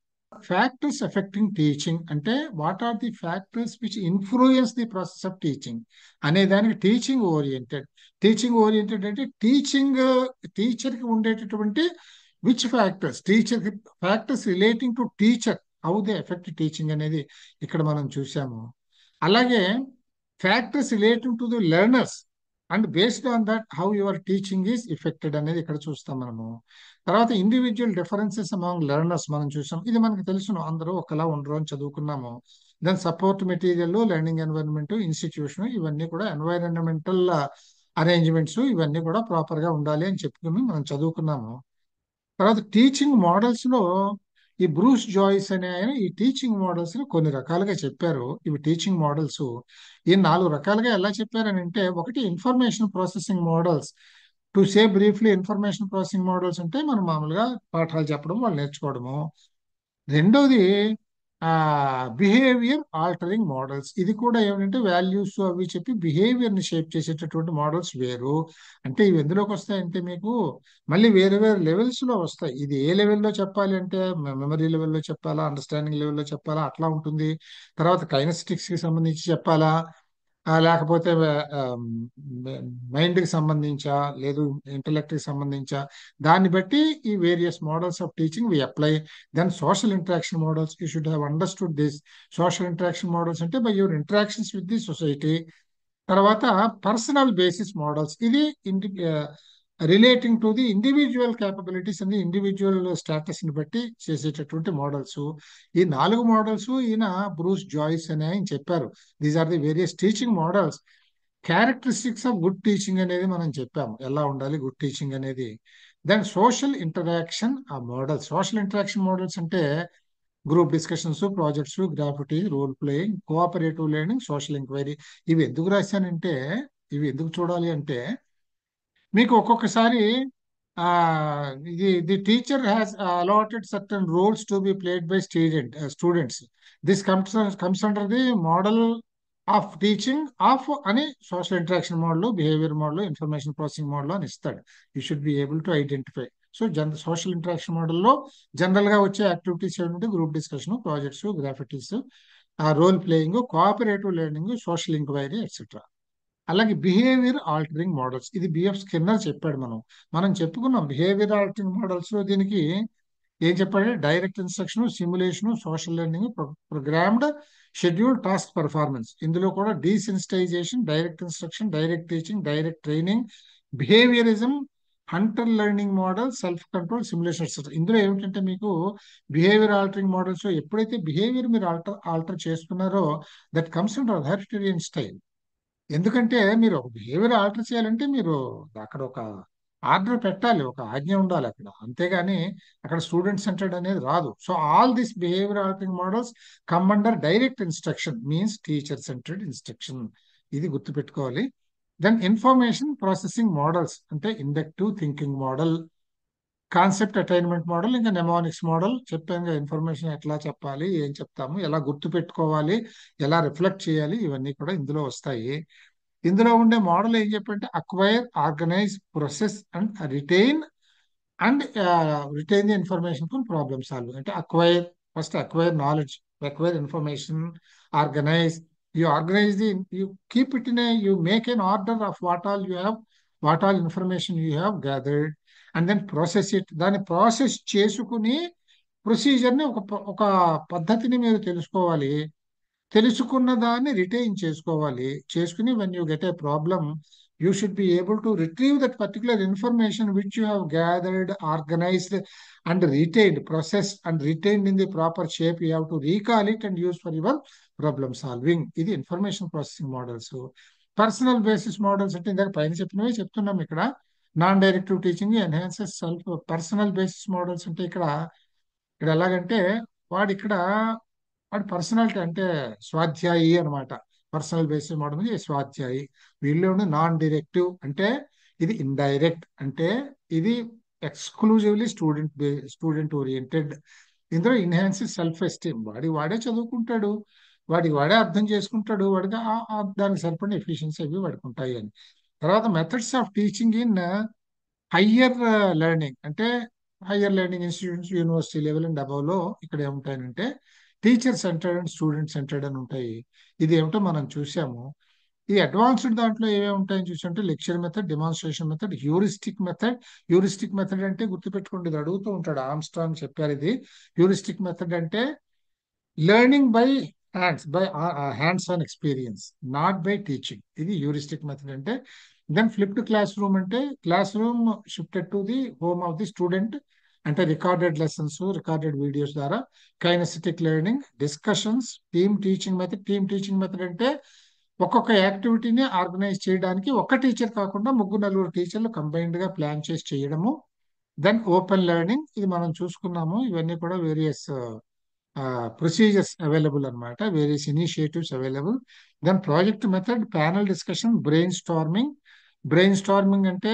Factors affecting teaching అంటే what are the factors which influence the process of teaching అనే దానికి టీచింగ్ ఓరియంటెడ్. టీచింగ్ ఓరియంటెడ్ అంటే టీచర్ కి ఉండేటటువంటి which factors, factors relating to teacher, how they affect teaching అనేది ఇక్కడ మనం చూసాము. అలాగే factors relating to the learners and based on that how your teaching is affected అనేది ఇక్కడ చూస్తాం మనము. తర్వాత ఇండివిజువల్ డిఫరెన్సెస్ అమాంగ్ లెర్నర్స్ మనం చూసాం. ఇది మనకు తెలుసును, అందరూ ఒకలా ఉండరు అని చదువుకున్నాము. Then support material, learning environment, institution, ఇవన్నీ కూడా ఎన్వైరన్మెంటల్ అరేంజ్మెంట్స్ ఇవన్నీ కూడా ప్రాపర్ గా ఉండాలి అని చెప్పుకుని మనం చదువుకున్నాము. తర్వాత టీచింగ్ మోడల్స్ లో ఈ బ్రూస్ జాయిస్ అనే ఆయన ఈ టీచింగ్ మోడల్స్ ని కొన్ని రకాలుగా చెప్పారు. ఇవి టీచింగ్ మోడల్స్ ఈ 4 రకాలుగా ఎలా చెప్పారని అంటే, ఒకటి information processing models. To say briefly, information processing models అంటే మనం మామూలుగా పాఠాలు చెప్పడం, వాళ్ళు నేర్చుకోవడము. రెండోది బిహేవియర్ ఆల్టరింగ్ మోడల్స్. ఇది కూడా ఏమిటంటే వాల్యూస్ అవి చెప్పి బిహేవియర్ ని షేప్ చేసేటటువంటి మోడల్స్ వేరు. అంటే ఇవి ఎందులోకి వస్తాయంటే మీకు మళ్ళీ వేరే వేరే లెవెల్స్ లో వస్తాయి. ఇది ఏ లెవెల్లో చెప్పాలి అంటే మెమరీ లెవెల్లో చెప్పాలా, అండర్స్టాండింగ్ లెవెల్లో చెప్పాలా, అట్లా ఉంటుంది. తర్వాత కైనెస్టిక్స్ కి సంబంధించి చెప్పాలా, లేకపోతే మైండ్ కి సంబంధించా, లేదు ఇంటలెక్ట్ కి సంబంధించా, దాన్ని బట్టి ఈ various models of teaching we apply. Then social interaction models, you should have understood this. Social interaction models అంటే by your interactions with the society. తర్వాత పర్సనల్ బేసిస్ మోడల్స్, ఇది relating to the individual capabilities and individual status ని బట్టి చేసేటటువంటి మోడల్స్. ఈ 4 మోడల్స్ ఈయన బ్రూస్ జాయిస్ అని ఆయన చెప్పారు. These are the various teaching models. Characteristics of good teaching అనేది మనం చెప్పాము, ఎలా ఉండాలి గుడ్ టీచింగ్ అనేది. దెన్ సోషల్ ఇంటరాక్షన్ ఆ మోడల్స్. సోషల్ ఇంటరాక్షన్ మోడల్స్ అంటే group discussions, projects, graffiti, role playing, cooperative learning, social enquiry. ఇవి ఎందుకు రాశానంటే, ఇవి ఎందుకు చూడాలి అంటే, మీకు ఒక్కొక్కసారి ఆ the teacher has allotted certain roles to be played by students. This comes under the model of teaching of అని social interaction model, behaviour model, information processing model అని ఇస్తాడు. You should be able to identify. So social interaction మోడల్లో జనరల్ గా వచ్చే యాక్టివిటీస్ ఏంటంటే group discussion, projects, graffitis, role playing, cooperative learning, social enquiry etcetera. అలాగే బిహేవియర్ ఆల్టరింగ్ మోడల్స్, ఇది బిఎఫ్ స్కిన్నర్ చెప్పాడు. మనం చెప్పుకున్నాం బిహేవియర్ ఆల్టరింగ్ మోడల్స్ లో దీనికి ఏం చెప్పాడు? Direct instruction, simulation, social learning, programmed schedule, task performance. ఇందులో కూడా desensitisation, direct instruction, direct teaching, direct training, behaviourism, Hunter learning model, self control, simulation etcetera. ఇందులో ఏమిటంటే మీకు బిహేవియర్ ఆల్టరింగ్ మోడల్స్, ఎప్పుడైతే బిహేవియర్ మీరు ఆల్టర్ చేస్తున్నారో that comes under authoritarian style. ఎందుకంటే మీరు ఒక బిహేవియర్ ఆల్టర్ చేయాలంటే మీరు అక్కడ ఒక ఆర్డర్ పెట్టాలి, ఒక ఆజ్ఞ ఉండాలి అక్కడ, అంతేగాని అక్కడ స్టూడెంట్ సెంటర్డ్ అనేది రాదు. So all this behaviour altering models come under direct instruction, means teacher centred instruction. ఇది గుర్తుపెట్టుకోవాలి. దెన్ ఇన్ఫర్మేషన్ ప్రాసెసింగ్ మోడల్స్ అంటే inductive thinking model, concept attainment model, ఇంకా నెమానిక్స్ మోడల్. చెప్పాను ఇన్ఫర్మేషన్ ఎట్లా చెప్పాలి, ఏం చెప్తాము, ఎలా గుర్తు పెట్టుకోవాలి, ఎలా రిఫ్లెక్ట్ చేయాలి, ఇవన్నీ కూడా ఇందులో వస్తాయి. ఇందులో ఉండే మోడల్ ఏం చెప్పంటే acquire, organise, process and retain and retain the information for problem solving. అంటే acquire, first acquire knowledge, acquire information, organise, you organize the, you keep it in a, you make an order of what all you have, what all information you have gathered, and then process it. దాన్ని ప్రాసెస్ చేసుకుని ప్రొసీజర్ని ఒక పద్ధతిని మీరు తెలుసుకోవాలి. తెలుసుకున్న దాన్ని రిటైన్ చేసుకోవాలి. చేసుకుని when you get a problem, you should be able to retrieve that particular information which you have gathered, organised and retained, processed and retained in the proper shape. You have to recall it and use for your problem solving. ఇది information processing models. Personal basis models అంటే ఇందాక పైన చెప్పినవే చెప్తున్నాం ఇక్కడ. Non directive teaching enhances self. Personal basis models అంటే ఇక్కడ ఇక్కడ ఎలాగంటే ఇక్కడ వాడి పర్సనాలిటీ అంటే స్వాధ్యాయి అనమాట. పర్సనల్ బేసిస్ మోడల్ మీద స్వాధ్యాయి. వీళ్ళు నాన్ డైరెక్టివ్ అంటే ఇది ఇండైరెక్ట్, అంటే ఇది ఎక్స్క్లూజివ్లీ స్టూడెంట్ ఓరియంటెడ్. ఇందులో ఇన్హాన్సెస్ సెల్ఫ్ ఎస్టీమ్, వాడే చదువుకుంటాడు, వాడే అర్థం చేసుకుంటాడు, వాడికి దానికి సరిపడిన ఎఫిషియన్సీ అవి వాడికి ఉంటాయి అని. తర్వాత methods of teaching in higher learning అంటే higher learning institutes, university level and above లో ఇక్కడ ఏముంటాయంటే teacher centred and student centred అని ఉంటాయి. ఇది ఏమిటో మనం చూసాము. ఈ అడ్వాన్స్డ్ దాంట్లో ఏమేమి ఉంటాయని చూసుంటే lecture method, demonstration method, heuristic method. Heuristic method అంటే గుర్తుపెట్టుకోండి, ఇది అడుగుతూ ఉంటాడు, ఆమ్స్ట్రాంగ్ చెప్పారు ఇది. హ్యూరిస్టిక్ మెథడ్ అంటే learning by hands on experience, not by teaching. ఇది హ్యూరిస్టిక్ మెథడ్ అంటే. దెన్ ఫ్లిప్డ్ క్లాస్ రూమ్ అంటే class room shifted to the home of the student, అంటే రికార్డెడ్ లెసన్స్, రికార్డెడ్ వీడియోస్ ద్వారా. Kinesthetic learning, discussions, team teaching method. Team teaching method అంటే ఒక్కొక్క యాక్టివిటీని ఆర్గనైజ్ చేయడానికి ఒక్క టీచర్ కాకుండా ముగ్గురు నలుగురు టీచర్లు కంబైన్డ్ గా ప్లాన్ చేసి చేయడము. దెన్ ఓపెన్ లెర్నింగ్, ఇది మనం చూసుకున్నాము. ఇవన్నీ కూడా వేరియస్ ప్రొసీజర్స్ అవైలబుల్ అనమాట, various initiatives available. Then project method, panel discussion, brain storming. Brain storming అంటే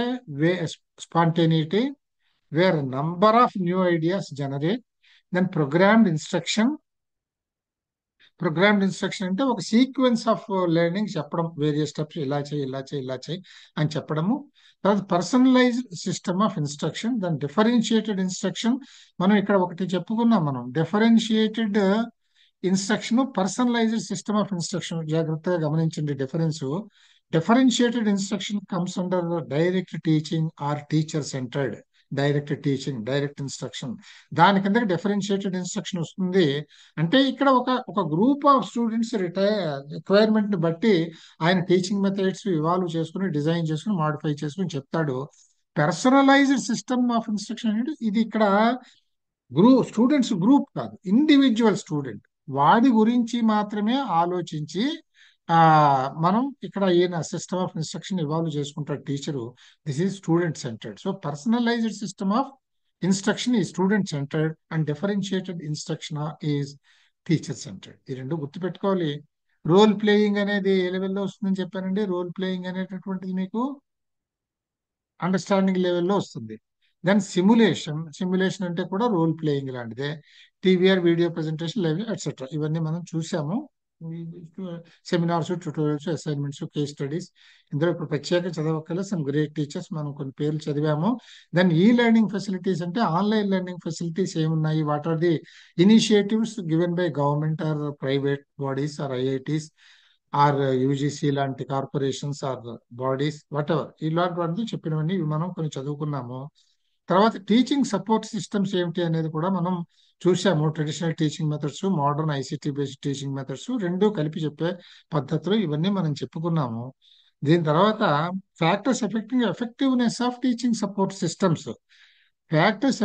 spontaneity, where number of new ideas generate. Then programmed instruction అంటే ఒక సీక్వెన్స్ ఆఫ్ లెర్నింగ్ చెప్పడం, వేరియస్ స్టెప్స్, ఇలా చేయి ఇలా చేయి ఇలా చేయి అని చెప్పడము. తర్వాత పర్సనలైజ్డ్ సిస్టమ్ ఆఫ్ ఇన్స్ట్రక్షన్. దాని డిఫరెన్షియేటెడ్ ఇన్స్ట్రక్షన్, మనం ఇక్కడ ఒకటి చెప్పుకున్నాం, మనం differentiated instruction, personalised system of instruction. జాగ్రత్తగా గమనించండి difference. Differentiated instruction comes under direct teaching or teacher centred. Direct teaching, direct instruction, దాని కింద డిఫరెన్షియేటెడ్ ఇన్స్ట్రక్షన్ వస్తుంది. అంటే ఇక్కడ ఒక గ్రూప్ ఆఫ్ స్టూడెంట్స్ రిక్వైర్మెంట్ ని బట్టి ఆయన టీచింగ్ మెథడ్స్ ఇవాల్వ్ చేసుకుని, డిజైన్ చేసుకుని, మాడిఫై చేసుకుని చెప్తాడు. పర్సనలైజ్డ్ సిస్టమ్ ఆఫ్ ఇన్స్ట్రక్షన్ అంటే ఇది ఇక్కడ స్టూడెంట్స్ గ్రూప్ కాదు, ఇండివిజువల్ స్టూడెంట్, వాడి గురించి మాత్రమే ఆలోచించి మనం ఇక్కడ ఈయన సిస్టమ్ ఆఫ్ ఇన్స్ట్రక్షన్ ఇవాల్వ్ చేసుకుంటాడు teacher. This is student centred. So personalised system of instruction ఈ student centred and differentiated instruction is teacher centred. ఈ రెండు గుర్తుపెట్టుకోవాలి. రోల్ ప్లేయింగ్ అనేది ఏ లెవెల్లో వస్తుందని చెప్పానండి. రోల్ ప్లేయింగ్ అనేటటువంటిది మీకు అండర్స్టాండింగ్ లెవెల్లో వస్తుంది. దెన్ సిమ్యులేషన్ అంటే కూడా రోల్ ప్లేయింగ్ లాంటిదే. TVR, video presentation, live etcetera, ఇవన్నీ మనం చూసాము. Seminars, tutorials, assignments, case studies. ఇందులో ఇప్పుడు ప్రత్యేక చదవక్కర్లేదు, సమ్ గ్రేట్ టీచర్స్ మనం కొన్ని పేర్లు చదివాము. దెన్ ఈ లెర్నింగ్ ఫెసిలిటీస్ అంటే ఆన్లైన్ లెర్నింగ్ ఫెసిలిటీస్ ఏమున్నాయి, what are the initiatives given by government or private bodies or IITs or UGC లాంటి corporations or bodies, whatever, ఇలాంటివన్నీ చెప్పినవన్నీ ఇవి మనం కొన్ని చదువుకున్నాము. తర్వాత టీచింగ్ సపోర్ట్ సిస్టమ్స్ ఏమిటి అనేది కూడా మనం చూసాము. Traditional teaching methods, modern ICT based teaching methods రెండు కలిపి చెప్పే పద్ధతులు ఇవన్నీ మనం చెప్పుకున్నాము. దీని తర్వాత factors effecting effectiveness of teaching support systems. Factors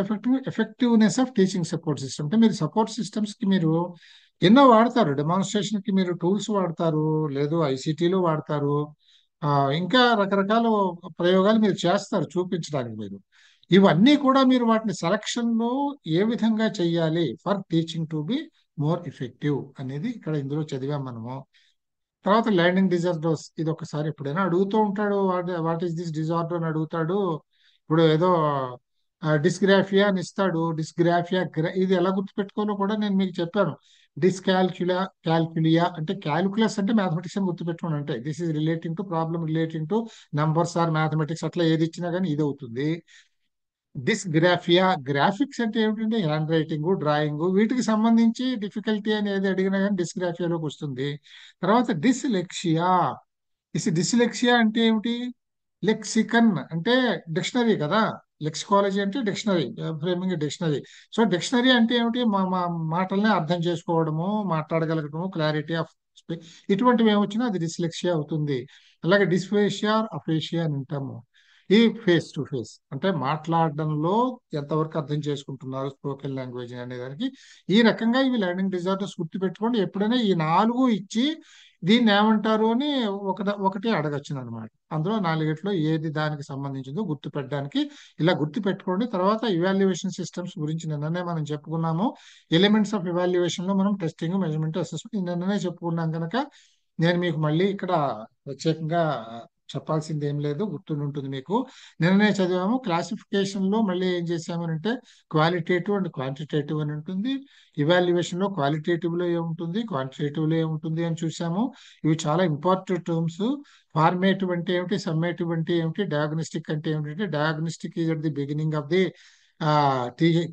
effectiveness of teaching support system అంటే మీరు సపోర్ట్ సిస్టమ్స్ కి మీరు ఎన్నో వాడతారు. డెమాన్స్ట్రేషన్ కి మీరు టూల్స్ వాడతారు, లేదు ఐసిటీలు వాడతారు, ఆ, ఇంకా రకరకాల ప్రయోగాలు మీరు చేస్తారు చూపించడానికి. మీరు ఇవన్నీ కూడా మీరు వాటిని సెలక్షన్ లో ఏ విధంగా చెయ్యాలి for teaching to be more effective అనేది ఇక్కడ ఇందులో చదివాం మనము. తర్వాత లెర్నింగ్ డిజార్డర్స్, ఇది ఒకసారి ఎప్పుడైనా అడుగుతూ ఉంటాడు, వాట్ ఈస్ దిస్ డిజార్డర్ అని అడుగుతాడు. ఇప్పుడు ఏదో డిస్గ్రాఫియా అని ఇస్తాడు. డిస్గ్రాఫియా ఇది ఎలా గుర్తుపెట్టుకోవాలో కూడా నేను మీకు చెప్పాను. క్యాల్కులియా అంటే క్యాల్కులస్ అంటే మ్యాథమెటిక్స్ అని గుర్తుపెట్టుకోండి. అంటే this is relating to problem relating two numbers or mathematics, అట్లా ఏది ఇచ్చినా కానీ ఇది అవుతుంది. డిస్గ్రాఫియా, గ్రాఫిక్స్ అంటే ఏమిటంటే హ్యాండ్ రైటింగ్, డ్రాయింగ్, వీటికి సంబంధించి డిఫికల్టీ అనేది అడిగినా కానీ డిస్గ్రాఫియాలోకి వస్తుంది. తర్వాత డిస్లెక్సియా. డిస్లెక్సియా అంటే ఏమిటి? లెక్సికన్ అంటే డిక్షనరీ కదా. లెక్సికాలజీ అంటే dictionary, framing dictionary. So dictionary అంటే ఏమిటి? మా మా మాటల్ని అర్థం చేసుకోవడము, మాట్లాడగలగడము, క్లారిటీ ఆఫ్ ఇటువంటివి ఏమొచ్చినా అది డిస్లెక్సియా అవుతుంది. అలాగే డిస్ఫేషియా, అఫేషియా అని అంటాము. ఈ ఫేస్ టు ఫేస్ అంటే మాట్లాడడంలో ఎంతవరకు అర్థం చేసుకుంటున్నారు స్పోకెన్ లాంగ్వేజ్ అనే దానికి ఈ రకంగా ఇవి లెర్నింగ్ డిజార్డర్స్ గుర్తుపెట్టుకోండి. ఎప్పుడైనా ఈ 4 ఇచ్చి దీన్ని ఏమంటారు అని ఒకటి అడగచ్చు అనమాట. అందులో 4 ఏది దానికి సంబంధించిందో గుర్తు పెట్టడానికి ఇలా గుర్తు పెట్టుకోండి. తర్వాత ఇవాల్యుయేషన్ సిస్టమ్స్ గురించి నిన్ననే మనం చెప్పుకున్నాము. ఎలిమెంట్స్ ఆఫ్ ఇవాల్యుయేషన్ లో మనం టెస్టింగ్, మెజర్మెంట్, అసెస్మెంట్ నిన్ననే చెప్పుకున్నాం కనుక నేను మీకు మళ్ళీ ఇక్కడ ప్రత్యేకంగా చెప్పాల్సింది ఏం లేదు, గుర్తుంటుంది మీకు. నిన్ననే చదివాము. క్లాసిఫికేషన్ లో మళ్ళీ ఏం చేసామనంటే క్వాలిటేటివ్ అండ్ క్వాంటిటేటివ్ అని ఉంటుంది. ఇవాల్యుయేషన్ లో క్వాలిటేటివ్ లో ఏముంటుంది, క్వాంటిటేటివ్ లో ఏముంటుంది అని చూసాము. ఇవి చాలా ఇంపార్టెంట్ టర్మ్స్. ఫార్మేటివ్ అంటే ఏమిటి, సమ్మేటివ్ అంటే ఏమిటి, డయాగ్నోస్టిక్ అంటే ఏమిటంటే diagnostic is at the beginning of the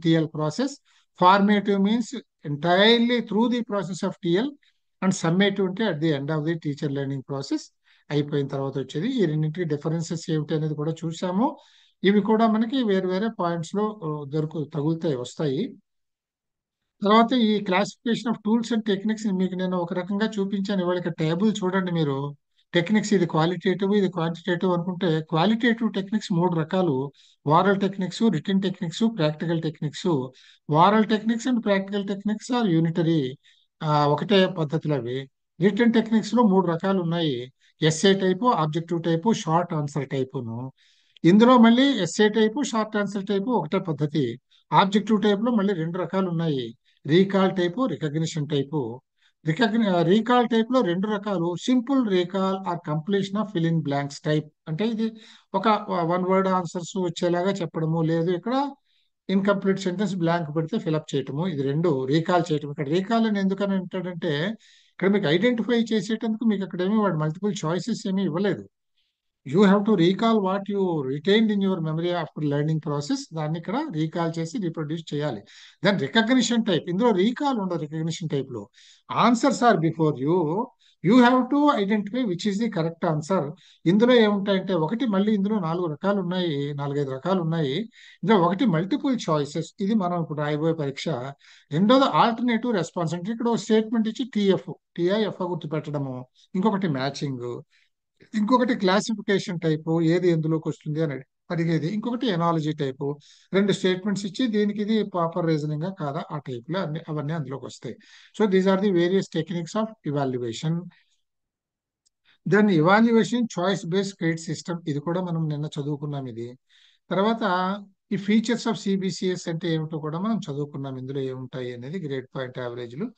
TL process. Formative means entirely through the process of TL, and summative అంటే at the end of the teacher learning process అయిపోయిన తర్వాత వచ్చేది. ఈ రెండింటికి డిఫరెన్సెస్ ఏమిటి అనేది కూడా చూసాము. ఇవి కూడా మనకి వేరు వేరే పాయింట్స్ లో తగులుతాయి, వస్తాయి. తర్వాత ఈ classification of tools and techniques మీకు నేను ఒక రకంగా చూపించాను. ఇవాళ ఇక్కడ టేబుల్ చూడండి మీరు. టెక్నిక్స్ ఇది క్వాలిటేటివ్, ఇది క్వాంటిటేటివ్ అనుకుంటే క్వాలిటేటివ్ టెక్నిక్స్ 3 రకాలు. Oral techniques, written techniques, practical techniques. Oral techniques and practical techniques are unitary, ఒకటే పద్ధతులు అవి. రిటన్ టెక్నిక్స్ లో 3 రకాలు ఉన్నాయి. SA type, objective type, short answer టైపును. ఇందులో మళ్ళీ SA type, short answer type ఒకటే పద్ధతి. ఆబ్జెక్టివ్ టైప్ లో మళ్ళీ 2 రకాలు ఉన్నాయి. Recall type, recognition type. Recall type లో 2 రకాలు. Simple recall or completion of fill in blanks type. అంటే ఇది ఒక 1 వర్డ్ ఆన్సర్స్ వచ్చేలాగా చెప్పడము, లేదు ఇక్కడ ఇన్కంప్లీట్ సెంటెన్స్ బ్లాంక్ పెడితే ఫిల్అప్ చేయటము. ఇది 2 రీకాల్ చేయటం. ఇక్కడ రీకాల్ అని ఎందుకని అంటాడంటే ఇక్కడ మీకు ఐడెంటిఫై చేసేటందుకు మీకు అక్కడ ఏమి వాడు మల్టిపుల్ చాయిసెస్ ఏమీ ఇవ్వలేదు. You have to recall what you retained in your memory after learning process. దాన్ని ఇక్కడ రీకాల్ చేసి రీప్రొడ్యూస్ చేయాలి. దెన్ రికగ్నిషన్ టైప్, ఇందులో రీకాల్ ఉండదు. రికగ్నిషన్ టైప్ లో answers are before you, you have to identify which is the correct answer. ఇందులో ఏముంటాయంటే ఒకటి, మళ్ళీ ఇందులో 4 రకాలు ఉన్నాయి, 4-5 రకాలు ఉన్నాయి. ఇందులో ఒకటి మల్టిపుల్ చాయిసెస్, ఇది మనం ఇప్పుడు రాయబోయే పరీక్ష. రెండోది ఆల్టర్నేటివ్ రెస్పాన్స్, అంటే ఇక్కడ స్టేట్మెంట్ ఇచ్చి టిఐఎఫ్ గుర్తు పెట్టడము. ఇంకొకటి మ్యాచింగ్, ఇంకొకటి క్లాసిఫికేషన్ టైపు, ఏది ఎందులోకి వస్తుంది అని అడిగేది. ఇంకొకటి ఎనాలజీ టైపు. 2 స్టేట్మెంట్స్ ఇచ్చి దీనికి ఇది ప్రాపర్ రీజనింగ్ కాదా ఆ టైప్ లో అవన్నీ అందులోకి వస్తాయి. So these are the various techniques of evaluation. Then evaluation choice based credit system, ఇది కూడా మనం నిన్న చదువుకున్నాం ఇది. తర్వాత ఈ ఫీచర్స్ ఆఫ్ సిబిసిఎస్ అంటే ఏమిటో కూడా మనం చదువుకున్నాం. ఇందులో ఏముంటాయి అనేది గ్రేడ్ పాయింట్ యావరేజ్లు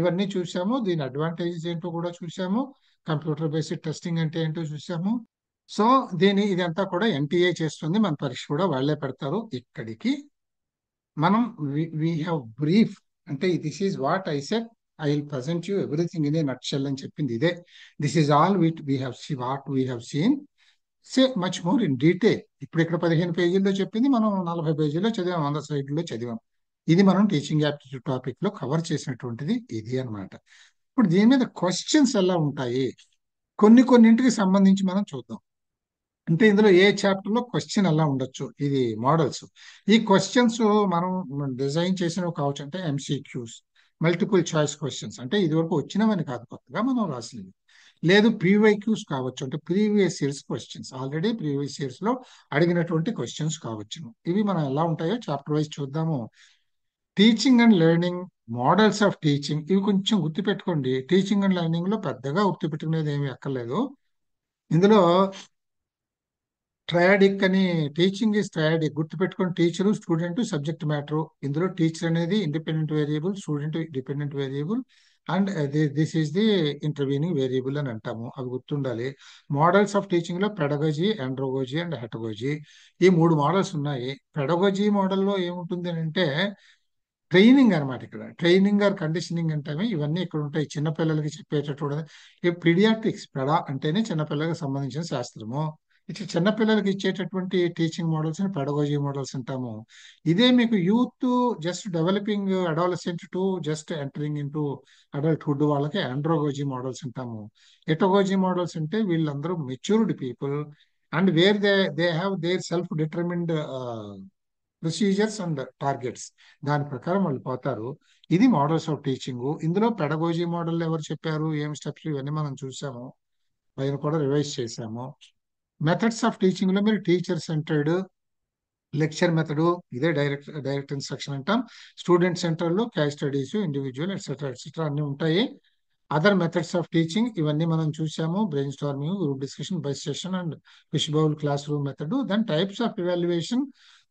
ఇవన్నీ చూసాము. దీని అడ్వాంటేజెస్ ఏంటో కూడా చూసాము. కంప్యూటర్ బేస్డ్ టెస్టింగ్ అంటే ఏంటో చూసాము. సో ఇదంతా కూడా ఎన్టీఏ చేస్తుంది. మన పరీక్ష కూడా వాళ్ళే పెడతారు. ఇక్కడికి మనం వీ హ్యావ్ బ్రీఫ్, అంటే this is what I said, I will present you everything in a nutshell అని చెప్పింది ఇదే. This is all what we have seen, say much more in detail. ఇప్పుడు ఇక్కడ 15 పేజీల్లో చెప్పింది మనం 40 పేజీల్లో చదివాం, 100 స్లైడ్లో చదివాం. ఇది మనం టీచింగ్ యాప్టిట్యూడ్ టాపిక్ లో కవర్ చేసినటువంటిది ఇది అన్నమాట. ఇప్పుడు దీని మీద క్వశ్చన్స్ ఎలా ఉంటాయి, కొన్నింటికి సంబంధించి మనం చూద్దాం. అంటే ఇందులో ఏ చాప్టర్ లో క్వశ్చన్ అలా ఉండొచ్చు. ఇది మోడల్స్. ఈ క్వశ్చన్స్ మనం డిజైన్ చేసినవి కావచ్చు. అంటే ఎంసీక్యూస్, మల్టిపుల్ చాయిస్ క్వశ్చన్స్, అంటే ఇది వరకు వచ్చినవని కాదు, కొత్తగా మనం రాసినవి. లేదు పీవైక్యూస్ కావచ్చు, అంటే previous years questions, already previous years లో అడిగినటువంటి క్వశ్చన్స్ కావచ్చును. ఇవి మనం ఎలా ఉంటాయో చాప్టర్ వైజ్ చూద్దాము. Teaching and learning, models of teaching, ఇవి కొంచెం గుర్తుపెట్టుకోండి. టీచింగ్ అండ్ లెర్నింగ్ లో పెద్దగా గుర్తుపెట్టుకునేది ఏమీ అక్కర్లేదు. ఇందులో ట్రయాడిక్ అని, టీచింగ్ ఇస్ ట్రయాడిక్, గుర్తుపెట్టుకుని టీచరు, స్టూడెంట్, సబ్జెక్ట్ మ్యాటర్. ఇందులో టీచర్ అనేది independent variable, student dependent variable, and this is the intervening variable అని అంటాము. అవి గుర్తుండాలి. మోడల్స్ ఆఫ్ టీచింగ్ లో పెడగజీ, ఆండ్రోగజీ అండ్ హెటగోజీ, ఈ మూడు మోడల్స్ ఉన్నాయి. పెడగోజీ మోడల్లో ఏముంటుంది అని అంటే ట్రైనింగ్ అనమాట. ఇక్కడ ట్రైనింగ్ ఆర్ కండిషనింగ్ అంటే ఇవన్నీ ఇక్కడ ఉంటాయి. చిన్నపిల్లలకి చెప్పేటటువంటి ఈ పీడియాట్రిక్స్, పెడా అంటేనే చిన్నపిల్లలకు సంబంధించిన శాస్త్రము. ఇట్లా చిన్నపిల్లలకి ఇచ్చేటటువంటి టీచింగ్ మోడల్స్ ని పెడగోజీ మోడల్స్ అంటాము. ఇదే మీకు youth, just developing adolescent to just entering in to adulthood వాళ్ళకి ఆండ్రోగోజీ మోడల్స్ అంటాము. ఎటగోజీ మోడల్స్ అంటే వీళ్ళందరూ matured people and where they have their self determined procedures and targets, దాని ప్రకారం వాళ్ళు పోతారు. ఇది మోడల్స్ ఆఫ్ టీచింగ్. ఇందులో పెడగోజీ మోడల్ ఎవరు చెప్పారు, ఏం స్టెప్స్, ఇవన్నీ మనం చూసాము, పైన కూడా రివైజ్ చేసాము. మెథడ్స్ ఆఫ్ టీచింగ్ లో మీరు టీచర్ సెంటర్డ్, లెక్చర్ మెథడ్, ఇదే డైరెక్ట్ ఇన్స్ట్రక్షన్ అంటాం. స్టూడెంట్ సెంటర్ లో case studies, individual etcetera etcetera అన్ని ఉంటాయి. అదర్ మెథడ్స్ ఆఫ్ టీచింగ్ ఇవన్నీ మనం చూసాము. Brainstorming, group discussion, buzz session and fish bowl class room method. Then types of evaluation,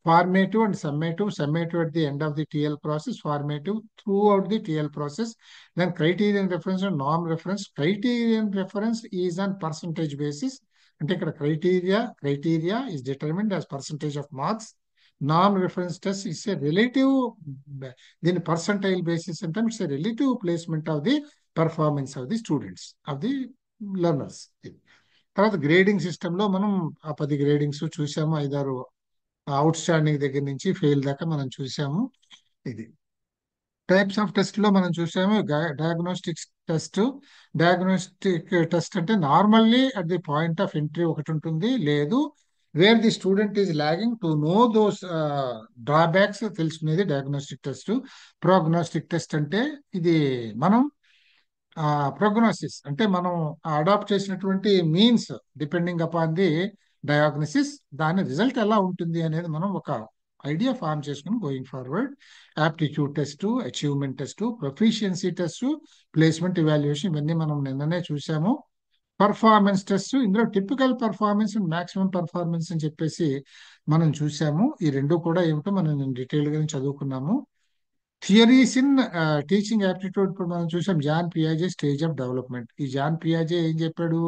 formative and summative. Summative at the end of the TL process, formative throughout the TL process. Then criterion reference and norm reference. Criterion reference is on percentage basis. అంటే ఇక్కడ criteria is determined as percentage of marks. Norm reference test is a relative, దీని percentile basis అంటే it's a relative placement of the performance of the students, of the learners. తర్వాత గ్రేడింగ్ సిస్టమ్ లో మనం ఆ 10 గ్రేడింగ్స్ చూసాము. 5-6 అవుట్ స్టాండింగ్ దగ్గర నుంచి ఫెయిల్ దాకా మనం చూసాము. ఇది టైప్స్ ఆఫ్ టెస్ట్ లో మనం చూసాము. Diagnostic test. డయాగ్నోస్టిక్ టెస్ట్ అంటే normally at the point of entry ఒకటి ఉంటుంది, లేదు where the student is lagging to know those drawbacks తెలుసుకునేది డయాగ్నోస్టిక్ టెస్ట్. ప్రోగ్నోస్టిక్ టెస్ట్ అంటే ఇది మనం ప్రోగ్నోసిస్ అంటే మనం అడాప్ట్ చేసినటువంటి means depending upon the diagnosis, దాని రిజల్ట్ ఎలా ఉంటుంది అనేది మనం ఒక ఐడియా ఫార్మ్ చేసుకుని going forward. Aptitude test, achievement test, proficiency test, placement evaluation, ఇవన్నీ మనం నిన్ననే చూసాము. పర్ఫార్మెన్స్ టెస్ట్, ఇందులో typical performance and maximum performance అని చెప్పేసి మనం చూసాము. ఈ రెండు కూడా ఏమిటో మనం డీటెయిల్ గా చదువుకున్నాము. థియరీస్ ఇన్ టీచింగ్ యాప్టిట్యూడ్ ఇప్పుడు మనం చూసాం. జాన్ పియాజే స్టేజ్ ఆఫ్ డెవలప్మెంట్. ఈ జాన్ పియాజే ఏం చెప్పాడు,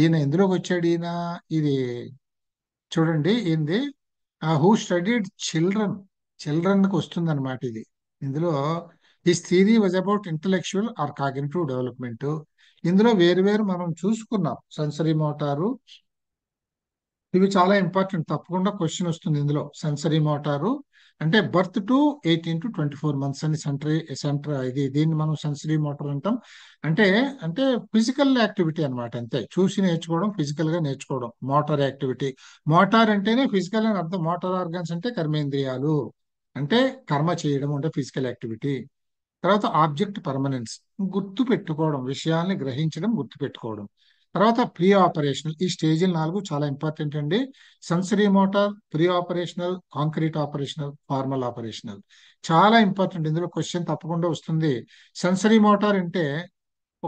ఈయన ఎందులోకి వచ్చాడు, ఈయన ఇది చూడండి, ఈయనది హూ స్టడీడ్ చిల్డ్రన్కి వస్తుంది అనమాట ఇది. ఇందులో his theory was about intellectual or cognitive development. ఇందులో వేరు వేరు మనం చూసుకున్నాం. సెన్సరీ మోటారు, ఇవి చాలా ఇంపార్టెంట్, తప్పకుండా క్వశ్చన్ వస్తుంది ఇందులో. సెన్సరీ మోటారు అంటే బర్త్ టు 18 to 24 months అని దీన్ని మనం సెన్సరీ మోటార్ అంటాం. అంటే అంటే ఫిజికల్ యాక్టివిటీ అన్నమాట, అంతే. చూసి నేర్చుకోవడం, ఫిజికల్ గా నేర్చుకోవడం మోటార్ యాక్టివిటీ. మోటార్ అంటేనే ఫిజికల్ అని అర్థం. మోటార్ ఆర్గాన్స్ అంటే కర్మేంద్రియాలు, అంటే కర్మ చేయడం అంటే ఫిజికల్ యాక్టివిటీ. తర్వాత ఆబ్జెక్ట్ పర్మనెన్స్, గుర్తు పెట్టుకోవడం, విషయాల్ని గ్రహించడం, గుర్తు పెట్టుకోవడం. తర్వాత ప్రీ ఆపరేషనల్, ఈ స్టేజీలు 4 చాలా ఇంపార్టెంట్ అండి. Sensory motor, pre operational, concrete operational, formal operational, చాలా ఇంపార్టెంట్. ఇందులో క్వశ్చన్ తప్పకుండా వస్తుంది. సెన్సరీ మోటార్ అంటే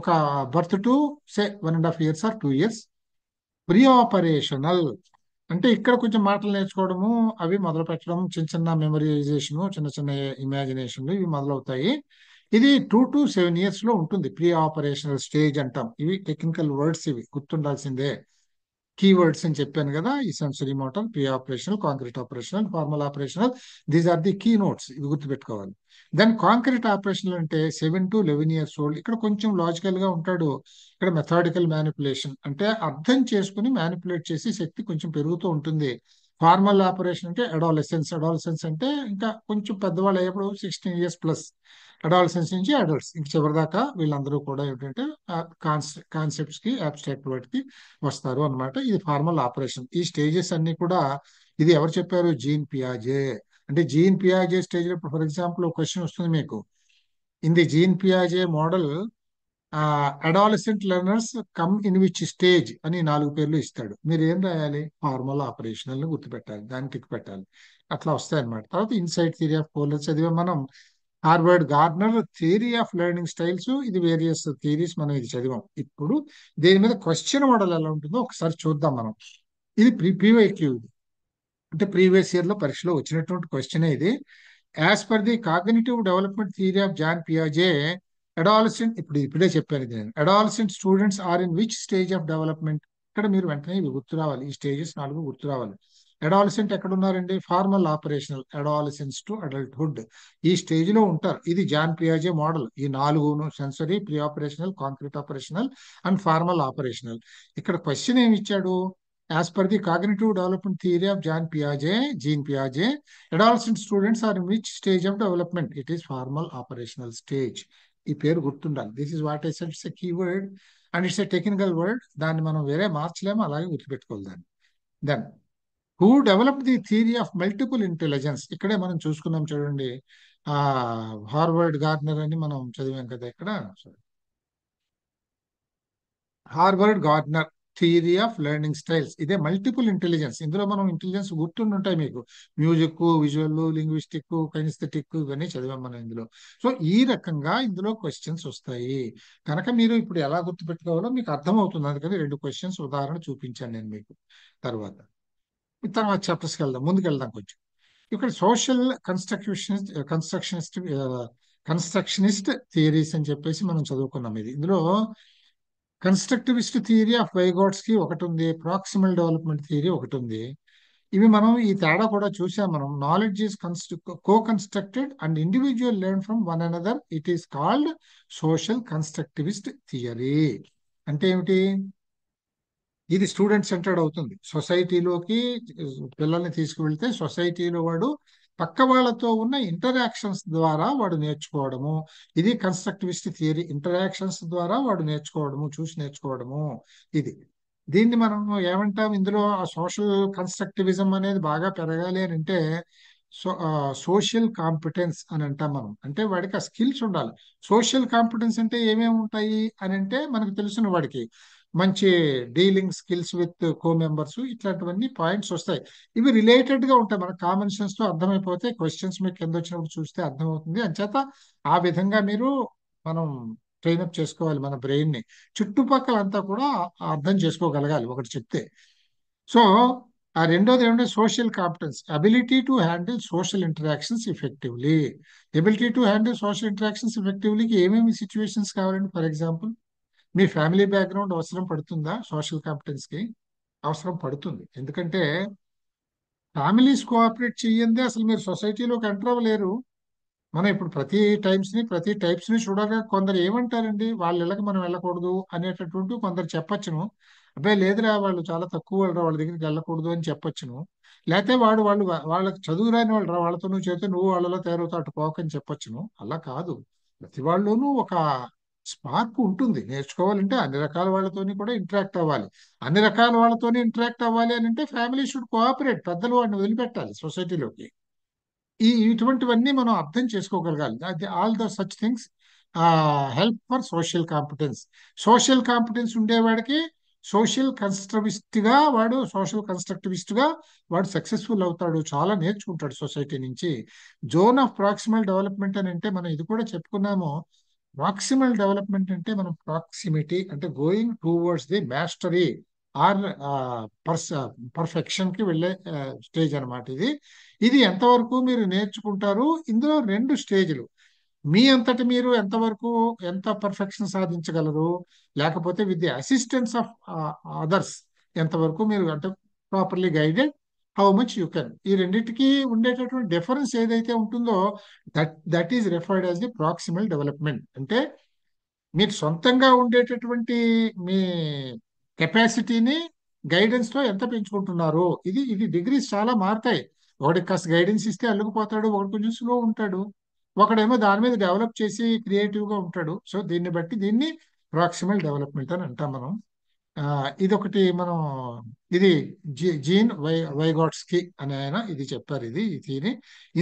ఒక birth to say 1.5 years or 2 years. Pre operational అంటే ఇక్కడ కొంచెం మాటలు నేర్చుకోవడము, అవి మొదలు పెట్టడం, చిన్న చిన్న మెమరైజేషన్, చిన్న చిన్న ఇమాజినేషన్లు, ఇవి మొదలవుతాయి. ఇది 2 to 7 years లో ఉంటుంది. ప్రీ ఆపరేషనల్ స్టేజ్ అంటాం. ఇవి టెక్నికల్ వర్డ్స్, ఇవి గుర్తుండాల్సిందే. కీవర్డ్స్ అని చెప్పాను కదా, ఈ sensory motor, pre operational, concrete operational, formal operational, these are the key notes, ఇవి గుర్తుపెట్టుకోవాలి. దెన్ కాంక్రీట్ ఆపరేషనల్ అంటే 7 to 11 years old. ఇక్కడ కొంచెం లాజికల్ గా ఉంటాడు. ఇక్కడ మెథాడికల్ మ్యానిపులేషన్ అంటే అర్థం చేసుకుని మ్యానిపులేట్ చేసే శక్తి కొంచెం పెరుగుతూ ఉంటుంది. ఫార్మల్ ఆపరేషన్ అంటే అడాలసెన్స్. అడాలసెన్స్ అంటే ఇంకా కొంచెం పెద్దవాళ్ళు అయ్యేప్పుడు 16 years ప్లస్. అడాలసెన్స్ నుంచి అడల్ట్స్ ఇంక చివరిదాకా వీళ్ళందరూ కూడా ఏంటంటే కాన్సెప్ట్స్ కి అబ్స్ట్రాక్ట్ వాటికి వస్తారు అన్నమాట. ఇది ఫార్మల్ ఆపరేషన్. ఈ స్టేజెస్ అన్ని కూడా ఇది ఎవరు చెప్పారు? జీన్ పియాజే. అంటే జీన్ పియాజే స్టేజ్ లో ఫర్ ఎగ్జాంపుల్ ఒక క్వశ్చన్ వస్తుంది మీకు. ఇన్ ది జీన్ పియాజే model adolescent learners come in which stage అని 4 పేర్లు ఇస్తాడు. మీరు ఏం రాయాలి? ఫార్మల్ ఆపరేషనల్ ని గుర్తుపెట్టాలి, దాన్ని టిక్ పెట్టాలి. అట్లా వస్తాయి అన్నమాట. తర్వాత ఇన్సైట్ థియరీ ఆఫ్ కోలర్ చదివే మనం. Harvard Gardner theory of learning styles, ఇది వేరియస్ థియరీస్ మనం ఇది చదివాం. ఇప్పుడు దీని మీద క్వశ్చన్ మోడల్ ఎలా ఉంటుందో ఒకసారి చూద్దాం మనం. ఇది ప్రీవైక్యూ, అంటే ప్రీవియస్ ఇయర్ లో పరీక్షలో వచ్చినటువంటి క్వశ్చన్ ఇది. As per the cognitive development theory of John పియాజే, అడాలసెంట్, ఇప్పుడే చెప్పాను ఇది నేను. Adolescent students are in which stage of development? ఇక్కడ మీరు వెంటనే ఇవి గుర్తు రావాలి, ఈ స్టేజెస్ 4 గుర్తు రావాలి. అడాలసెంట్ ఎక్కడ ఉన్నారండి? Formal operational, adolescence to adulthood, ఈ స్టేజ్ లో ఉంటారు. ఇది జాన్ పియాజే మోడల్. ఈ 4 sensory, pre operational, concrete operational and formal operational. ఇక్కడ క్వశ్చన్ ఏమి ఇచ్చాడు? As per the cognitive development theory of Jean పియాజే, adolescent students are in which stage of development? It is formal operational stage. ఈ పేరు గుర్తుండాలి. This is what I said, it's a keyword and it's a technical word. దాన్ని మనం వేరే మార్చలేము, అలాగే గుర్తుపెట్టుకోవాలి దాన్ని. Then who develop the theory of multiple intelligence? ఇక్కడే మనం చూసుకున్నాం చూడండి. ఆ హార్వర్డ్ గార్డ్నర్ అని మనం చదివాం కదా ఇక్కడ. Harvard Gardner theory of learning styles, ఇదే మల్టిపుల్ ఇంటెలిజెన్స్. ఇందులో మనం ఇంటెలిజెన్స్ గుర్తుండుంటాయి మీకు. మ్యూజిక్, విజువల్, లింగ్విస్టిక్, కైనెస్థెటిక్, ఇవన్నీ చదివాం మనం ఇందులో. సో ఈ రకంగా ఇందులో క్వశ్చన్స్ వస్తాయి కనుక మీరు ఇప్పుడు ఎలా గుర్తుపెట్టుకోవాలో మీకు అర్థమవుతుంది. అందుకని 2 క్వశ్చన్స్ ఉదాహరణ చూపించాను నేను మీకు. తర్వాత చాప్టర్స్కి వెళ్దాం, ముందుకెళ్దాం కొంచెం. ఇక్కడ సోషల్ కన్స్ట్రక్షనిస్ట్ థియరీస్ అని చెప్పేసి మనం చదువుకున్నాం. ఇందులో కన్స్ట్రక్టివిస్ట్ థియరీ ఆఫ్ వైగాట్స్కి ఒకటి ఉంది, ప్రాక్సిమల్ డెవలప్మెంట్ థియరీ ఒకటి ఉంది. ఇవి మనం ఈ తేడా కూడా చూసాం మనం. Knowledge is co constructed and individual learn from one another. It is called social constructivist theory. అంటే ఏమిటి? ఇది స్టూడెంట్ సెంటర్డ్ అవుతుంది. సొసైటీలోకి పిల్లల్ని తీసుకువెళ్తే సొసైటీలో వాడు పక్క వాళ్ళతో ఉన్న ఇంటరాక్షన్స్ ద్వారా వాడు నేర్చుకోవడము. ఇది కన్స్ట్రక్టివిస్ట్ థియరీ. ఇంటరాక్షన్స్ ద్వారా వాడు నేర్చుకోవడము, చూసి నేర్చుకోవడము. ఇది దీన్ని మనం ఏమంటాం? ఇందులో ఆ సోషల్ కన్స్ట్రక్టివిజం అనేది బాగా పెరగాలి అని అంటే సోషల్ కాంపిటెన్స్ అని అంటాం మనం. అంటే వాడికి ఆ స్కిల్స్ ఉండాలి. సోషల్ కాంపిటెన్స్ అంటే ఏమేమి ఉంటాయి అని అంటే మనకు తెలిసిన వాడికి మంచి dealing skills with co members, ఇట్లాంటివన్నీ పాయింట్స్ వస్తాయి. ఇవి రిలేటెడ్ గా ఉంటాయి. మనకు కామన్ సెన్స్ తో అర్థమైపోతే క్వశ్చన్స్ మీకు కింద వచ్చినప్పుడు చూస్తే అర్థమవుతుంది. అంచేత ఆ విధంగా మీరు మనం ట్రైన్అప్ చేసుకోవాలి మన బ్రెయిన్ ని. చుట్టుపక్కల అంతా కూడా అర్థం చేసుకోగలగాలి ఒకటి చెప్తే. సో ఆ రెండోది ఏమంటే social competence, ability to handle social interactions effectively. Ability to handle social interactions ఎఫెక్టివ్లీకి ఏమేమి సిచ్యువేషన్స్ కావాలండి? ఫర్ ఎగ్జాంపుల్ మీ ఫ్యామిలీ బ్యాక్గ్రౌండ్ అవసరం పడుతుందా సోషల్ కాంపిటెన్స్ కి? అవసరం పడుతుంది. ఎందుకంటే ఫ్యామిలీస్ కోఆపరేట్ చెయ్యందే అసలు మీరు సొసైటీలోకి ఎంటర్ అవ్వలేరు. మనం ఇప్పుడు ప్రతి టైప్స్ ని చూడగా కొందరు ఏమంటారండి, వాళ్ళ ఇళ్ళకి మనం వెళ్ళకూడదు అనేటటువంటి కొందరు చెప్పొచ్చును. అబ్బాయి లేదురా, వాళ్ళు చాలా తక్కువ వాళ్ళు రా, వాళ్ళ దగ్గరికి వెళ్ళకూడదు అని చెప్పొచ్చును. లేకపోతే వాళ్ళకి చదువు రాని వాళ్ళు రా, వాళ్ళతో నువ్వు చేస్తే నువ్వు వాళ్ళలో తయారవుతావు, అటు పోకని చెప్పొచ్చును. అలా కాదు. ప్రతి వాళ్ళలోనూ ఒక స్పార్క్ ఉంటుంది. నేర్చుకోవాలంటే అన్ని రకాల వాళ్ళతోని కూడా ఇంటరాక్ట్ అవ్వాలి. అన్ని రకాల వాళ్ళతోని ఇంటరాక్ట్ అవ్వాలి అని అంటే ఫ్యామిలీ షుడ్ కోఆపరేట్. పెద్దలు వాడిని వదిలిపెట్టాలి సొసైటీలోకి. ఇటువంటివన్నీ మనం అర్థం చేసుకోగలగాలి. All the such things help for social competence. Social competence ఉండేవాడికి సోషల్ కన్స్ట్రక్టివిస్ట్ గా వాడు సక్సెస్ఫుల్ అవుతాడు, చాలా నేర్చుకుంటాడు సొసైటీ నుంచి. జోన్ ఆఫ్ ప్రాక్సిమల్ డెవలప్మెంట్ అని అంటే మనం ఇది కూడా చెప్పుకున్నాము. ప్రాక్సిమల్ డెవలప్మెంట్ అంటే మనం ప్రాక్సిమిటీ అంటే going towards the mastery or perfection కి వెళ్ళే స్టేజ్ అనమాట ఇది. ఇది ఎంతవరకు మీరు నేర్చుకుంటారు? ఇందులో 2 స్టేజ్లు. మీ అంతటి మీరు ఎంతవరకు ఎంత పర్ఫెక్షన్ సాధించగలరు, లేకపోతే with the assistance of others ఎంతవరకు మీరు అంటే properly guided, how much you can. ఈ రెండింటికి ఉండేటటువంటి డిఫరెన్స్ ఏదైతే ఉంటుందో that is referred as the proximal development. అంటే మీరు సొంతంగా ఉండేటటువంటి మీ కెపాసిటీని గైడెన్స్ తో ఎంత పెంచుకుంటున్నారు. ఇది ఇది డిగ్రీస్ చాలా మారుతాయి. ఒకడికి కాస్త గైడెన్స్ ఇస్తే అల్లుకుపోతాడు, ఒకడు కొంచెం స్లో ఉంటాడు, ఒకడేమో దాని మీద డెవలప్ చేసి క్రియేటివ్ గా ఉంటాడు. సో దీన్ని బట్టి దీన్ని ప్రాక్సిమల్ డెవలప్మెంట్ అని అంటాం మనం. ఇదొకటి మనం, ఇది జీన్ వైగాట్స్కీ అనే ఆయన ఇది చెప్పారు, ఇది ఈ థియరీ.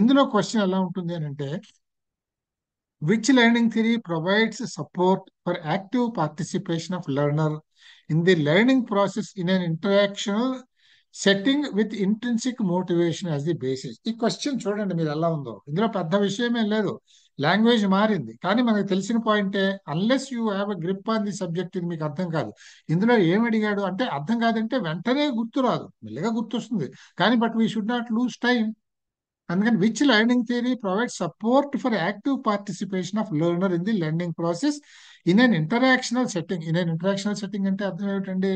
ఇందులో క్వశ్చన్ ఎలా ఉంటుంది అని అంటే, which learning theory provides support for active participation of learner in the learning process in an interactional setting with intrinsic motivation as the basis? ఈ క్వశ్చన్ చూడండి మీరు ఎలా ఉందో. ఇందులో పెద్ద విషయమేం లేదు, లాంగ్వేజ్ మారింది కానీ మనకు తెలిసిన పాయింటే. Unless you have a grip on the subject ఇది మీకు అర్థం కాదు. ఇందులో ఏం అడిగాడు అంటే, అర్థం కాదంటే వెంటనే గుర్తు రాదు, మెల్లగా గుర్తొస్తుంది కానీ, but we should not lose time. అందుకని which learning theory provide support for active participation of learner in the learning process in an interactional setting. In an interactional setting అంటే అర్థం ఏమిటండి?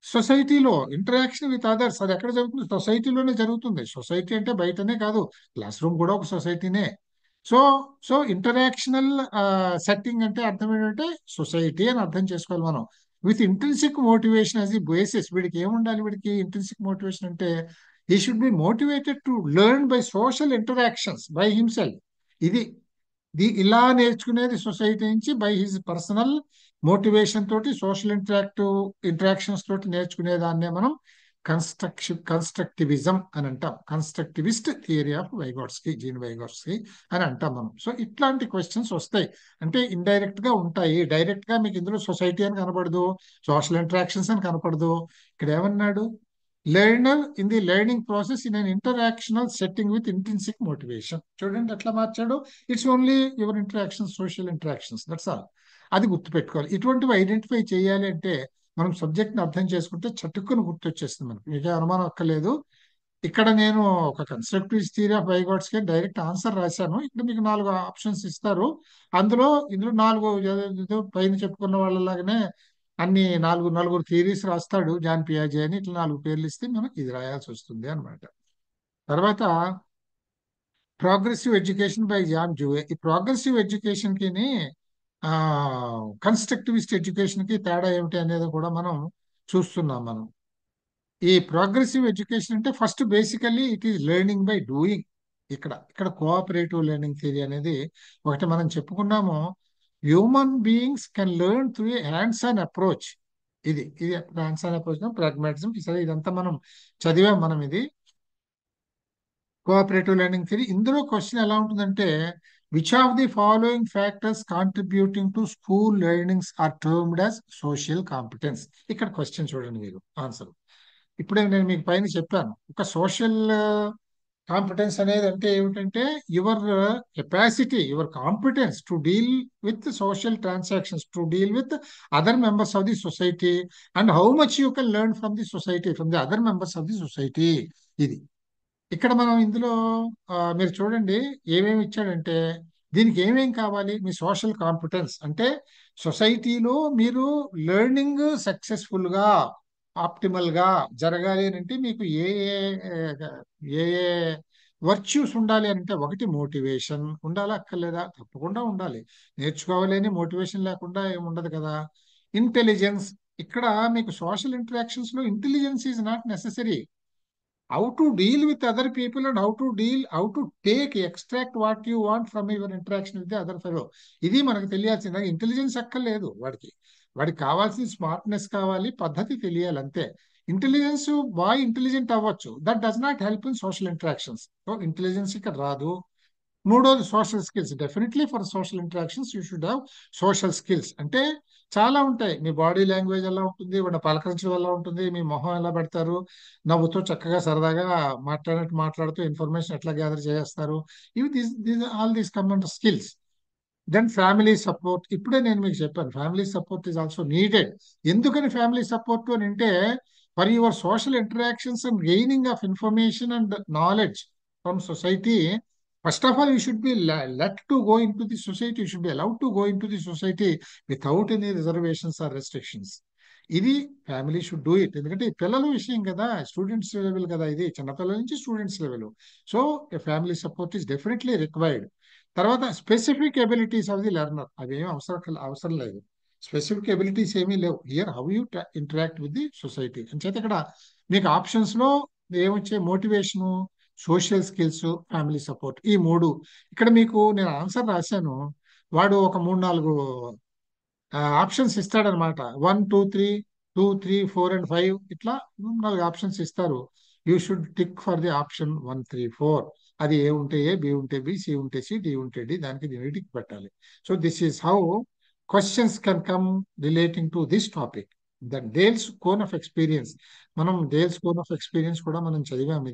సొసైటీలో ఇంటరాక్షన్ విత్ అదర్స్. అది ఎక్కడ జరుగుతుంది? సొసైటీలోనే జరుగుతుంది. సొసైటీ అంటే బయటనే కాదు, క్లాస్ రూమ్ కూడా ఒక సొసైటీనే. సో సో ఇంటరాక్షనల్ సెట్టింగ్ అంటే అర్థం ఏంటంటే సొసైటీ అని అర్థం చేసుకోవాలి మనం. With intrinsic motivation as the basis. వీడికి ఏముండాలి? వీడికి ఇంట్రిన్సిక్ మోటివేషన్ అంటే he should be motivated to learn by social interactions by himself. ఇది ఇలా నేర్చుకునేది సొసైటీ నుంచి బై హిజ్ పర్సనల్ మోటివేషన్ తోటి, సోషల్ ఇంటరాక్షన్స్ తోటి నేర్చుకునే దాన్నే మనం కన్స్ట్రక్టివిజం అని అంటాం. కన్స్ట్రక్టివిస్ట్ థియరీ ఆఫ్ వైగాట్స్కీ, జీన్ వైగాట్స్కీ అని అంటాం మనం. సో ఇట్లాంటి క్వశ్చన్స్ వస్తాయి, అంటే ఇండైరెక్ట్ గా ఉంటాయి. డైరెక్ట్ గా మీకు ఇందులో సొసైటీ అని కనపడదు, సోషల్ ఇంటరాక్షన్స్ అని కనపడదు. ఇక్కడ ఏమన్నాడు? Learner in the learning process in an interactional setting with intrinsic motivation. చూడండి ఎట్లా మార్చాడు. It's only your interactions, social interactions, that's all. అది గుర్తుపెట్టుకోవాలి. ఇటువంటివి ఐడెంటిఫై చేయాలి అంటే మనం సబ్జెక్ట్ని అర్థం చేసుకుంటే చటుక్కుని గుర్తొచ్చేస్తుంది మనకి, మీకే అనుమానం అక్కర్లేదు. ఇక్కడ నేను ఒక constructive theory of వైగాట్స్కి direct answer రాశాను. ఇక్కడ మీకు 4 ఆప్షన్స్ ఇస్తారు. ఇందులో 4 ఏదో పైన చెప్పుకున్న వాళ్ళలాగానే అన్ని నలుగురు థియరీస్ రాస్తాడు జాన్ పియాజే అని. ఇట్లా 4 పేర్లు ఇస్తే మనం ఇది రాయాల్సి వస్తుంది అనమాట. తర్వాత ప్రోగ్రెసివ్ ఎడ్యుకేషన్ బై జాన్ జువే. ఈ ప్రోగ్రెసివ్ ఎడ్యుకేషన్ కి కన్స్ట్రక్టివిస్ట్ ఎడ్యుకేషన్ కి తేడా ఏమిటి అనేది కూడా మనం చూస్తున్నాం మనం. ఈ ప్రోగ్రెసివ్ ఎడ్యుకేషన్ అంటే first basically it is learning by doing. ఇక్కడ కోఆపరేటివ్ లెర్నింగ్ థియరీ అనేది ఒకటి మనం చెప్పుకున్నాము. Human beings can learn through a hands on approach. ఇది హ్యాండ్స్ ఆన్ అప్రోచ్, ప్రాగ్మాటిజం. సరే ఇదంతా మనం చదివాం మనం. ఇది కోఆపరేటివ్ లెర్నింగ్ థియరీ. ఇందులో క్వశ్చన్ ఎలా ఉంటుందంటే, which of the following factors contributing to school learnings are termed as social competence. ఇక్కడ క్వశ్చన్ చూడండి మీరు, ఆన్సర్. ఇప్పుడే నేను మీకు పైన చెప్పాను, ఒక సోషల్ కాంపిటెన్స్ అనేది అంటే ఏమిటంటే your capacity, your competence to deal with social transactions, to deal with other members of the society, and how much you can learn from the society, from the other members of the society. ఇది ఇక్కడ మనం ఇందులో మీరు చూడండి ఏమేమి ఇచ్చాడంటే, దీనికి ఏమేం కావాలి? మీ సోషల్ కాంపిటెన్స్ అంటే సొసైటీలో మీరు లెర్నింగ్ సక్సెస్ఫుల్ గా, ఆప్టిమల్ గా జరగాలి అని అంటే మీకు ఏ ఏ వర్చ్యూస్ ఉండాలి అంటే, ఒకటి మోటివేషన్ ఉండాలా అక్కర్లేదా? తప్పకుండా ఉండాలి. నేర్చుకోవాలి అని మోటివేషన్ లేకుండా ఏమి ఉండదు కదా. ఇంటెలిజెన్స్. ఇక్కడ మీకు సోషల్ ఇంటరాక్షన్స్ లో intelligence is not necessary. How to deal with other people and how to extract what you want from your interaction with the other fellow. ఇది మనకు తెలియాల్సింది. ఇంటెలిజెన్స్ అక్కర్లేదు వాడికి కావాల్సిన స్మార్ట్నెస్ కావాలి, పద్ధతి తెలియాలి అంతే. ఇంటెలిజెన్స్ బాయ్ ఇంటెలిజెంట్ అవ్వచ్చు, that does not help in social interactions. So intelligence ఇక్కడ రాదు. మూడోది social skills. Definitely for social interactions you should have social skills. అంటే చాలా ఉంటాయి. మీ బాడీ లాంగ్వేజ్ ఎలా ఉంటుంది, వాడిని పలకరించడం ఎలా ఉంటుంది, మీ మొహం ఎలా పెడతారు, నవ్వుతూ చక్కగా సరదాగా మాట్లాడినట్టు మాట్లాడుతూ ఇన్ఫర్మేషన్ ఎట్లా గ్యాదర్ చేస్తారు, ఇవి all these come under skills. Then family support. ఇప్పుడే నేను మీకు చెప్పాను, family support is also needed. ఎందుకని ఫ్యామిలీ సపోర్ట్ అని అంటే, for your social interactions and gaining of information and knowledge from society, first of all you should be let to go in to the society, you should be allowed to go in to the society without any reservations or restrictions. ఇది ఫ్యామిలీ షుడ్ డూ ఇట్. ఎందుకంటే పిల్లల విషయం కదా, స్టూడెంట్స్ లెవెల్ కదా, ఇది చిన్నపిల్లల నుంచి students level. So family support is definitely required. తర్వాత specific abilities of the learner, అవేం అవసరం లేదు. స్పెసిఫిక్ ఎబిలిటీస్ ఏమీ లేవు. Here how you interact with the society అని చేత ఇక్కడ మీకు ఆప్షన్స్ లో ఏమొచ్చే motivation, social skills, family support, ఈ మూడు. ఇక్కడ మీకు నేను ఆన్సర్ రాశాను. వాడు ఒక మూడు నాలుగు ఆప్షన్స్ ఇస్తాడనమాట. 1 2 3, 2 3 4 and 5 ఇట్లా నాలుగు ఆప్షన్స్ ఇస్తారు. You should tick for the option 1 3 4. అది ఏ ఉంటే ఏ, బి ఉంటే బి, సి ఉంటే సి, డి ఉంటే డి, దానికి దీనికి టిక్ పెట్టాలి. So this is how questions can come relating to this topic. The Dale's cone of experience. మనం డేల్స్ కోన్ ఆఫ్ ఎక్స్పీరియన్స్ కూడా మనం చదివాము.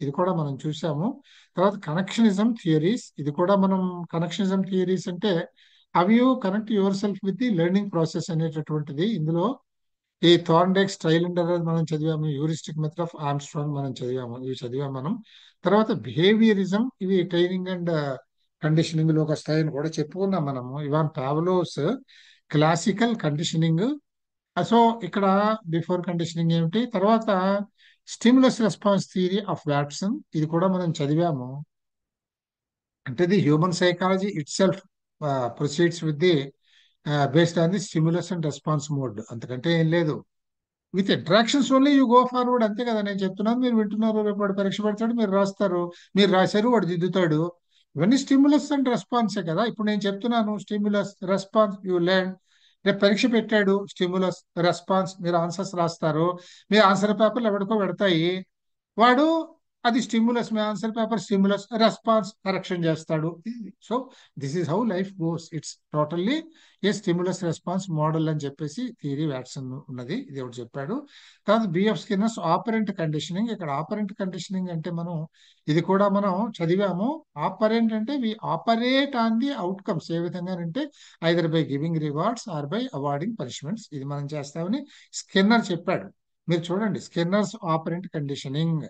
ఇది కూడా మనం చూసాము. తర్వాత కనెక్షనిజం థియరీస్, ఇది కూడా మనం కనెక్షనిజం థియరీస్ అంటే how you connect your self with the learning process అనేటటువంటిది. ఇందులో ఈ థార్న్డైక్ స్టైలెండర్ మనం చదివాము, హ్యూరిస్టిక్ మెథడ్ ఆఫ్ ఆర్మ్స్ట్రాంగ్ మనం చదివాము, ఇవి చదివాము మనం. తర్వాత బిహేవియరిజం, ఇవి ట్రైనింగ్ అండ్ కండిషనింగ్ లో ఒక స్థాయిని కూడా చెప్పుకున్నాం మనము. Ivan Pavlov's classical conditioning. So ఇక్కడ బిఫోర్ కండిషనింగ్ ఏమిటి, తర్వాత stimulus response theory of Watson, ఇది కూడా మనం చదివాము. అంటే the human psychology itself proceeds with the based on the stimulus and response mode. అంతకంటే ఏం లేదు. With attractions only you go forward, అంతే కదా నేను చెప్తున్నాను. మీరు వింటున్నారు, రేపు వాడు పరీక్ష పెడతాడు, మీరు రాస్తారు, మీరు రాశారు, వాడు దిద్దుతాడు. ఇవన్నీ స్టిమ్యులస్ అండ్ రెస్పాన్సే కదా. ఇప్పుడు నేను చెప్తున్నాను స్టిమ్యులస్ రెస్పాన్స్ యూ లెర్న్. రేపు పరీక్ష పెట్టాడు, స్టిమ్యులస్ రెస్పాన్స్, మీరు ఆన్సర్స్ రాస్తారు, మీ ఆన్సర్ పేపర్లు ఎవరికో పెడతాయి, వాడు అది స్టిమ్యులస్, మీ answer paper stimulus, response correction చేస్తాడు. So this is how life goes. It's totally a stimulus response model అని చెప్పేసి థియరీ వ్యాట్సన్ ఉన్నది, ఇది ఒకటి చెప్పాడు. తర్వాత బిఎఫ్ స్కిన్నర్స్ ఆపరెంట్ కండిషనింగ్. ఇక్కడ ఆపరెంట్ కండిషనింగ్ అంటే మనం ఇది కూడా మనం చదివాము. ఆపరెంట్ అంటే we operate on the outcomes. ఏ విధంగా అంటే either by giving rewards or by awarding punishments, ఇది మనం చేస్తామని స్కిన్నర్ చెప్పాడు. మీరు చూడండి, స్కిన్నర్స్ ఆపరెంట్ కండిషనింగ్,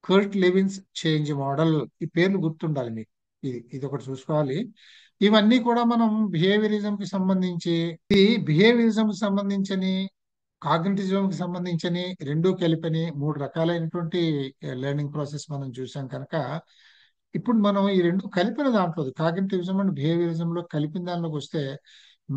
కర్ట్ లెవిన్స్ చేంజ్ మోడల్, ఈ పేర్లు గుర్తుండాలి మీకు. ఇది ఒకటి చూసుకోవాలి. ఇవన్నీ కూడా మనం బిహేవియరిజం కి సంబంధించి, ఈ బిహేవియరిజం కి సంబంధించని, కాగ్నిటిజం కి సంబంధించని, రెండు కలిపని మూడు రకాలైనటువంటి లెర్నింగ్ ప్రాసెస్ మనం చూసాం కనుక, ఇప్పుడు మనం ఈ రెండు కలిపిన దాంట్లో కాగ్నిటివిజం అండ్ బిహేవియరిజం లో కలిపిన దానిలోకి వస్తే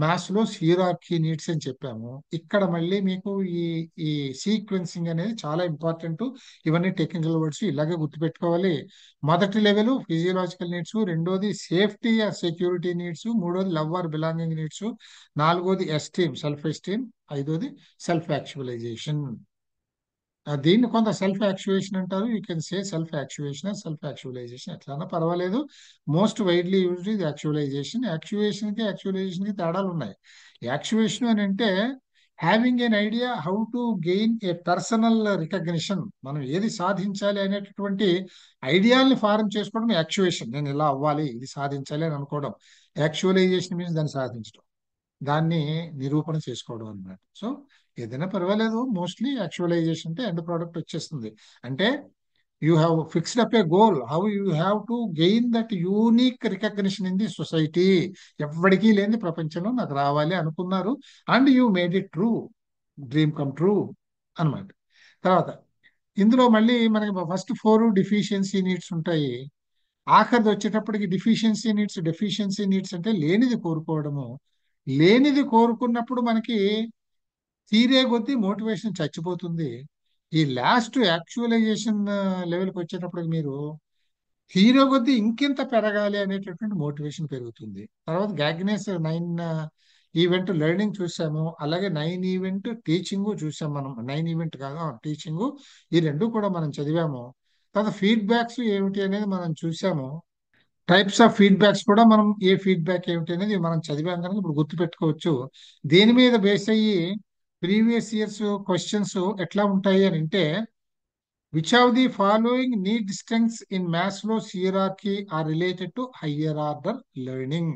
మాస్లోస్ హియరార్కీ నీడ్స్ అని చెప్పాము. ఇక్కడ మళ్ళీ మీకు ఈ ఈ సీక్వెన్సింగ్ అనేది చాలా ఇంపార్టెంట్. ఇవన్నీ టెక్నికల్ వర్డ్స్, ఇలాగే గుర్తుపెట్టుకోవాలి. మొదటి లెవెల్ ఫిజియోలాజికల్ నీడ్స్, రెండోది సేఫ్టీ ఆర్ సెక్యూరిటీ నీడ్స్, మూడోది లవ్ ఆర్ బిలాంగింగ్ నీడ్స్, నాలుగోది ఎస్టీమ్ సెల్ఫ్ ఎస్టీమ్, ఐదోది సెల్ఫ్ యాక్చువలైజేషన్. దీన్ని కొంత సెల్ఫ్ యాక్చువేషన్ అంటారు. You can say self actuation, self actualisation, ఎట్లన్నా పర్వాలేదు. మోస్ట్ వైడ్లీ యూజ్డ్ ఇది యాక్చువలైజేషన్. యాక్చువేషన్ కి యాక్చువలైజేషన్ కి తేడాలు ఉన్నాయి. యాక్చువేషన్ అని అంటే having an idea how to gain a personal recognition, మనం ఏది సాధించాలి అనేటటువంటి ఐడియాల్ని ఫారం చేసుకోవడం యాక్చువేషన్. నేను ఇలా అవ్వాలి, ఇది సాధించాలి అని అనుకోవడం. యాక్చువలైజేషన్ మీన్స్ దాన్ని సాధించడం, దాన్ని నిరూపణ చేసుకోవడం అన్నమాట. సో ఏదైనా పర్వాలేదు, మోస్ట్లీ యాక్చువలైజేషన్ అంటే ఎండ్ ప్రోడక్ట్ వచ్చేస్తుంది. అంటే you have fixed up a goal, how you have to gain that unique recognition in the society. ఎవ్వడికి లేని ప్రపంచంలో నాకు రావాలి అనుకున్నారు, and you made it true, dream come true అన్నమాట. తర్వాత ఇందులో మళ్ళీ మనకి ఫస్ట్ 4 డిఫిషియన్సీ నీడ్స్ ఉంటాయి. ఆఖరిది వచ్చేటప్పటికి డెఫిషియన్సీ నీడ్స్ అంటే లేనిది కోరుకోవడము. లేనిది కోరుకున్నప్పుడు మనకి తీరే కొద్దీ మోటివేషన్ చచ్చిపోతుంది. ఈ లాస్ట్ యాక్చువలైజేషన్ లెవెల్కి వచ్చేటప్పటికి మీరు హీరో కొద్దీ ఇంకెంత పెరగాలి అనేటటువంటి మోటివేషన్ పెరుగుతుంది. తర్వాత గ్యాగ్నేస్ 9 ఈవెంట్ లెర్నింగ్ చూసాము, అలాగే 9 ఈవెంట్ టీచింగ్ చూసాం మనం. 9 ఈవెంట్ కాదు, టీచింగ్, ఈ రెండు కూడా మనం చదివాము. తర్వాత ఫీడ్బ్యాక్స్ ఏమిటి అనేది మనం చూసాము. టైప్స్ ఆఫ్ ఫీడ్బ్యాక్స్ కూడా మనం, ఏ ఫీడ్బ్యాక్ ఏమిటి అనేది మనం చదివాం కనుక ఇప్పుడు గుర్తుపెట్టుకోవచ్చు. దేని మీద బేస్ అయ్యి ప్రీవియస్ ఇయర్స్ క్వశ్చన్స్ ఎట్లా ఉంటాయి అని అంటే, which of the following need strengths in Maslow's hierarchy are related to higher order learning.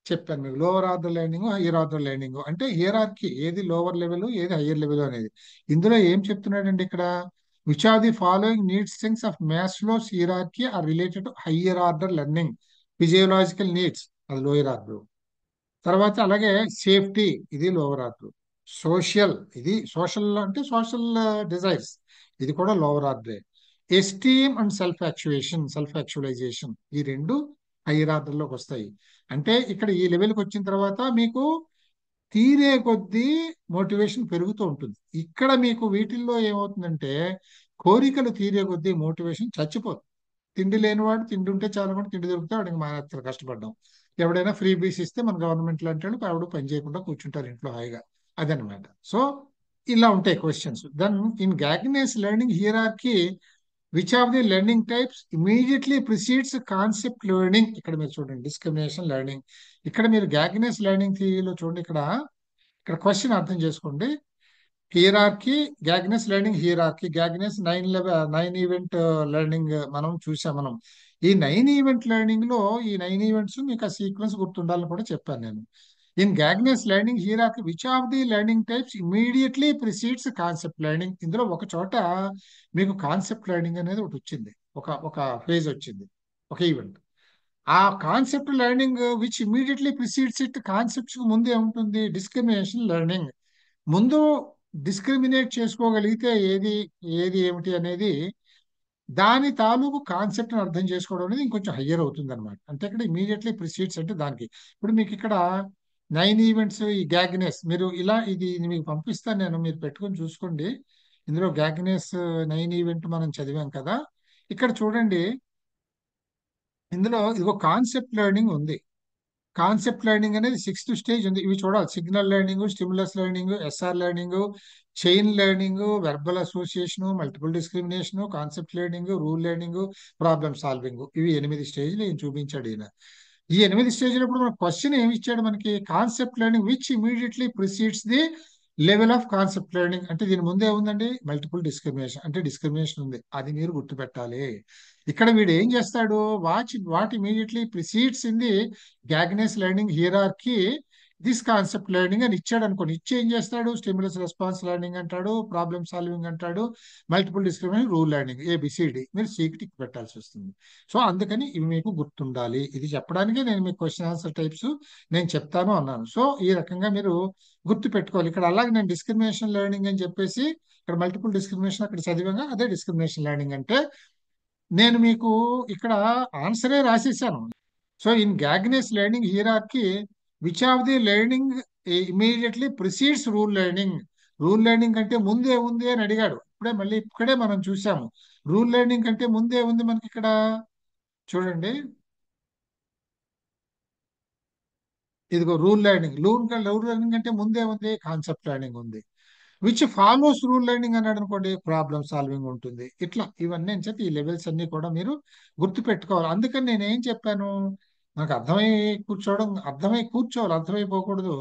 చెప్పాను మీకు, lower order learning, higher order learning. అంటే హియరార్కీ ఏది లోవర్ లెవెల్, ఏది హయ్యర్ లెవెల్ అనేది. ఇందులో ఏం చెప్తున్నాడండి ఇక్కడ, which of the following need strengths of Maslow's hierarchy are related to higher order learning. Physiological needs, అది లోయర్ ఆర్డర్. తర్వాత అలాగే సేఫ్టీ, ఇది లోవర్ ఆర్డర్. సోషల్, ఇది సోషల్ అంటే సోషల్ డిజైర్స్, ఇది కూడా లోవర్ ఆర్డరే. ఎస్టీమ్ అండ్ సెల్ఫ్ యాక్చువలైజేషన్, ఈ రెండు హైయర్ ఆర్డర్ లోకి వస్తాయి. అంటే ఇక్కడ ఈ లెవెల్కి వచ్చిన తర్వాత మీకు తీరే కొద్దీ మోటివేషన్ పెరుగుతూ ఉంటుంది. ఇక్కడ మీకు వీటిల్లో ఏమవుతుందంటే కోరికలు తీరే కొద్దీ మోటివేషన్ చచ్చిపోతుంది. తిండి లేనివాడు తిండి ఉంటే చాలు కూడా తిండి దొరికితే వాడికి మానేస్తారు కష్టపడ్డాం. ఎవడైనా ఫ్రీ బీస్ ఇస్తే మన గవర్నమెంట్ లాంటి వాళ్ళు ఎవడు పని చేయకుండా కూర్చుంటారు ఇంట్లో హాయిగా. అదనమాట. సో ఇలా ఉంటాయి questions. Then in Gagne's learning hierarchy which of the learning types immediately precedes concept learning. ఇక్కడ మీరు చూడండి డిస్క్రిమినేషన్ లెర్నింగ్. ఇక్కడ మీరు గాగ్నెస్ లెర్నింగ్ థియరీలో చూడండి. ఇక్కడ ఇక్కడ క్వశ్చన్ అర్థం చేసుకోండి. హియరార్కీ, గాగ్నెస్ లెర్నింగ్ హియరార్కీ. గాగ్నెస్ 9 ఈవెంట్ లెర్నింగ్ మనం చూసాం. మనం ఈ 9 ఈవెంట్ లెర్నింగ్ లో ఈ 9 ఈవెంట్స్ మీకు ఆ సీక్వెన్స్ గుర్తుండాలని కూడా చెప్పాను నేను. In Gagne's learning hierarchy which of the learning types immediately precedes concept learning. ఇందులో ఒక చోట మీకు కాన్సెప్ట్ లెర్నింగ్ అనేది ఒకటి వచ్చింది, ఒక ఒక ఫేజ్ వచ్చింది, ఒక ఈవెంట్. ఆ concept learning which immediately precedes it. Concepts కు ముందు ఏముంటుంది? Discrimination learning. ముందు డిస్క్రిమినేట్ చేసుకోగలిగితే ఏది ఏది ఏమిటి అనేది దాని తాలూకు కాన్సెప్ట్ అర్థం చేసుకోవడం అనేది ఇంకొంచెం హయ్యర్ అవుతుంది అనమాట. అంటే ఇక్కడ ఇమీడియట్లీ ప్రిసీడ్స్ అంటే దానికి ఇప్పుడు మీకు ఇక్కడ 9 ఈవెంట్స్ ఈ గ్యాగ్నెస్ మీరు ఇలా ఇది మీకు పంపిస్తాను నేను, మీరు పెట్టుకొని చూసుకోండి. ఇందులో గ్యాగ్నెస్ 9 ఈవెంట్ మనం చదివాం కదా. ఇక్కడ చూడండి, ఇందులో ఇదిగో కాన్సెప్ట్ లెర్నింగ్ ఉంది. కాన్సెప్ట్ లెర్నింగ్ అనేది 6th స్టేజ్ ఉంది. ఇవి చూడాలి: signal learning, stimulus learning, SR learning, chain learning, verbal association, multiple discrimination, concept learning, rule learning, problem solving. ఇవి 8 స్టేజ్లు ఈయన చూపించాడు. ఈ 8 స్టేజ్లు ఇప్పుడు మన క్వశ్చన్ ఏమి ఇచ్చాడు మనకి? Concept learning which immediately precedes the level of concept learning. అంటే దీని ముందే ఉందండి మల్టిపుల్ డిస్క్రిమినేషన్, అంటే డిస్క్రిమినేషన్ ఉంది, అది మీరు గుర్తుపెట్టాలి. ఇక్కడ వీడు ఏం చేస్తాడు? What immediately precedes in the Gagne's learning hierarchy this concept learning అని ఇచ్చాడు అనుకోండి. ఇచ్చి ఏం చేస్తాడు? స్టిమ్యులస్ రెస్పాన్స్ లెర్నింగ్ అంటాడు, ప్రాబ్లమ్ సాల్వింగ్ అంటాడు, multiple discrimination, rule learning, ABCD. మీరు సీకి టిక్ పెట్టాల్సి వస్తుంది. సో అందుకని ఇవి మీకు గుర్తుండాలి. ఇది చెప్పడానికే నేను మీకు క్వశ్చన్ ఆన్సర్ టైప్స్ నేను చెప్తాను అన్నాను. సో ఈ రకంగా మీరు గుర్తు పెట్టుకోవాలి. ఇక్కడ అలాగే నేను డిస్క్రిమినేషన్ లెర్నింగ్ అని చెప్పేసి ఇక్కడ మల్టిపుల్ డిస్క్రిమినేషన్ అక్కడ చదివాగా అదే డిస్క్రిమినేషన్ లెర్నింగ్ అంటే నేను మీకు ఇక్కడ ఆన్సరే రాసేసాను. So in Gagne's learning hierarchy which of the learning immediately precedes rule learning. Rule learning కంటే ముందే ఉంది అని అడిగాడు. మళ్ళీ ఇక్కడే మనం చూసాము రూల్ లెర్నింగ్ కంటే ముందే ఉంది మనకి ఇక్కడ. చూడండి, ఇదిగో రూల్ లెర్నింగ్. రూల్ లెర్నింగ్ అంటే ముందే ఉంది కాన్సెప్ట్ లెర్నింగ్ ఉంది. విచ్ ఫాలోస్ రూల్ లెర్నింగ్ అన్నాడు అనుకోండి ప్రాబ్లమ్ సాల్వింగ్ ఉంటుంది. ఇట్లా ఇవన్నీ అని చెప్పి ఈ లెవెల్స్ అన్ని కూడా మీరు గుర్తు పెట్టుకోవాలి. అందుకని నేను ఏం చెప్పాను? మనకు అర్థమై కూర్చోవాలి, అర్థమైపోకూడదు.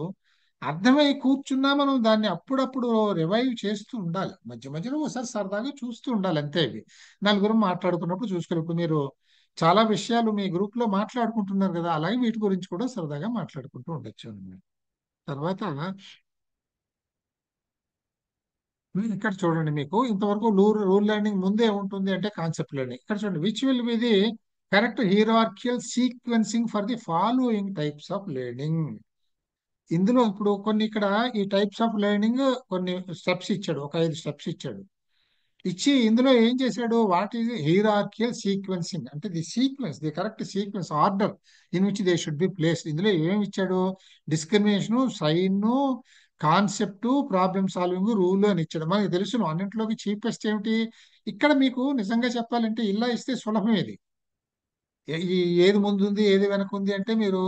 అర్థమై కూర్చున్నా మనం దాన్ని అప్పుడప్పుడు రివైవ్ చేస్తూ ఉండాలి. మధ్య మధ్యలో ఒకసారి సరదాగా చూస్తూ ఉండాలి అంతే. ఇవి నలుగురు మాట్లాడుకున్నప్పుడు చూసుకోవాలి. ఇప్పుడు మీరు చాలా విషయాలు మీ గ్రూప్ లో మాట్లాడుకుంటున్నారు కదా, అలాగే వీటి గురించి కూడా సరదాగా మాట్లాడుకుంటూ ఉండొచ్చు అన్నమాట. తర్వాత ఇక్కడ చూడండి, మీకు ఇంతవరకు రూల్ లెర్నింగ్ ముందే ఉంటుంది అంటే కాన్సెప్ట్ లెర్నింగ్. ఇక్కడ చూడండి which will be the correct hierarchical sequencing for the following types of learning. ఇందులో ఇప్పుడు కొన్ని ఇక్కడ ఈ టైప్స్ ఆఫ్ లెర్నింగ్ కొన్ని స్టెప్స్ ఇచ్చాడు, ఒక 5 స్టెప్స్ ఇచ్చాడు. ఇచ్చి ఇందులో ఏం చేశాడు? వాట్ ఈజ్ హీరార్కియల్ సీక్వెన్సింగ్ అంటే the correct sequence order in which they should be placed. ఇందులో ఏమి ఇచ్చాడు? Discrimination, sign, concept, problem solving, rule అని ఇచ్చాడు. మనకి తెలుసును అన్నింటిలోకి చీపెస్ట్ ఏమిటి? ఇక్కడ మీకు నిజంగా చెప్పాలంటే ఇలా ఇస్తే సులభం. ఇది ఏది ముందుంది ఏది వెనక ఉంది అంటే మీరు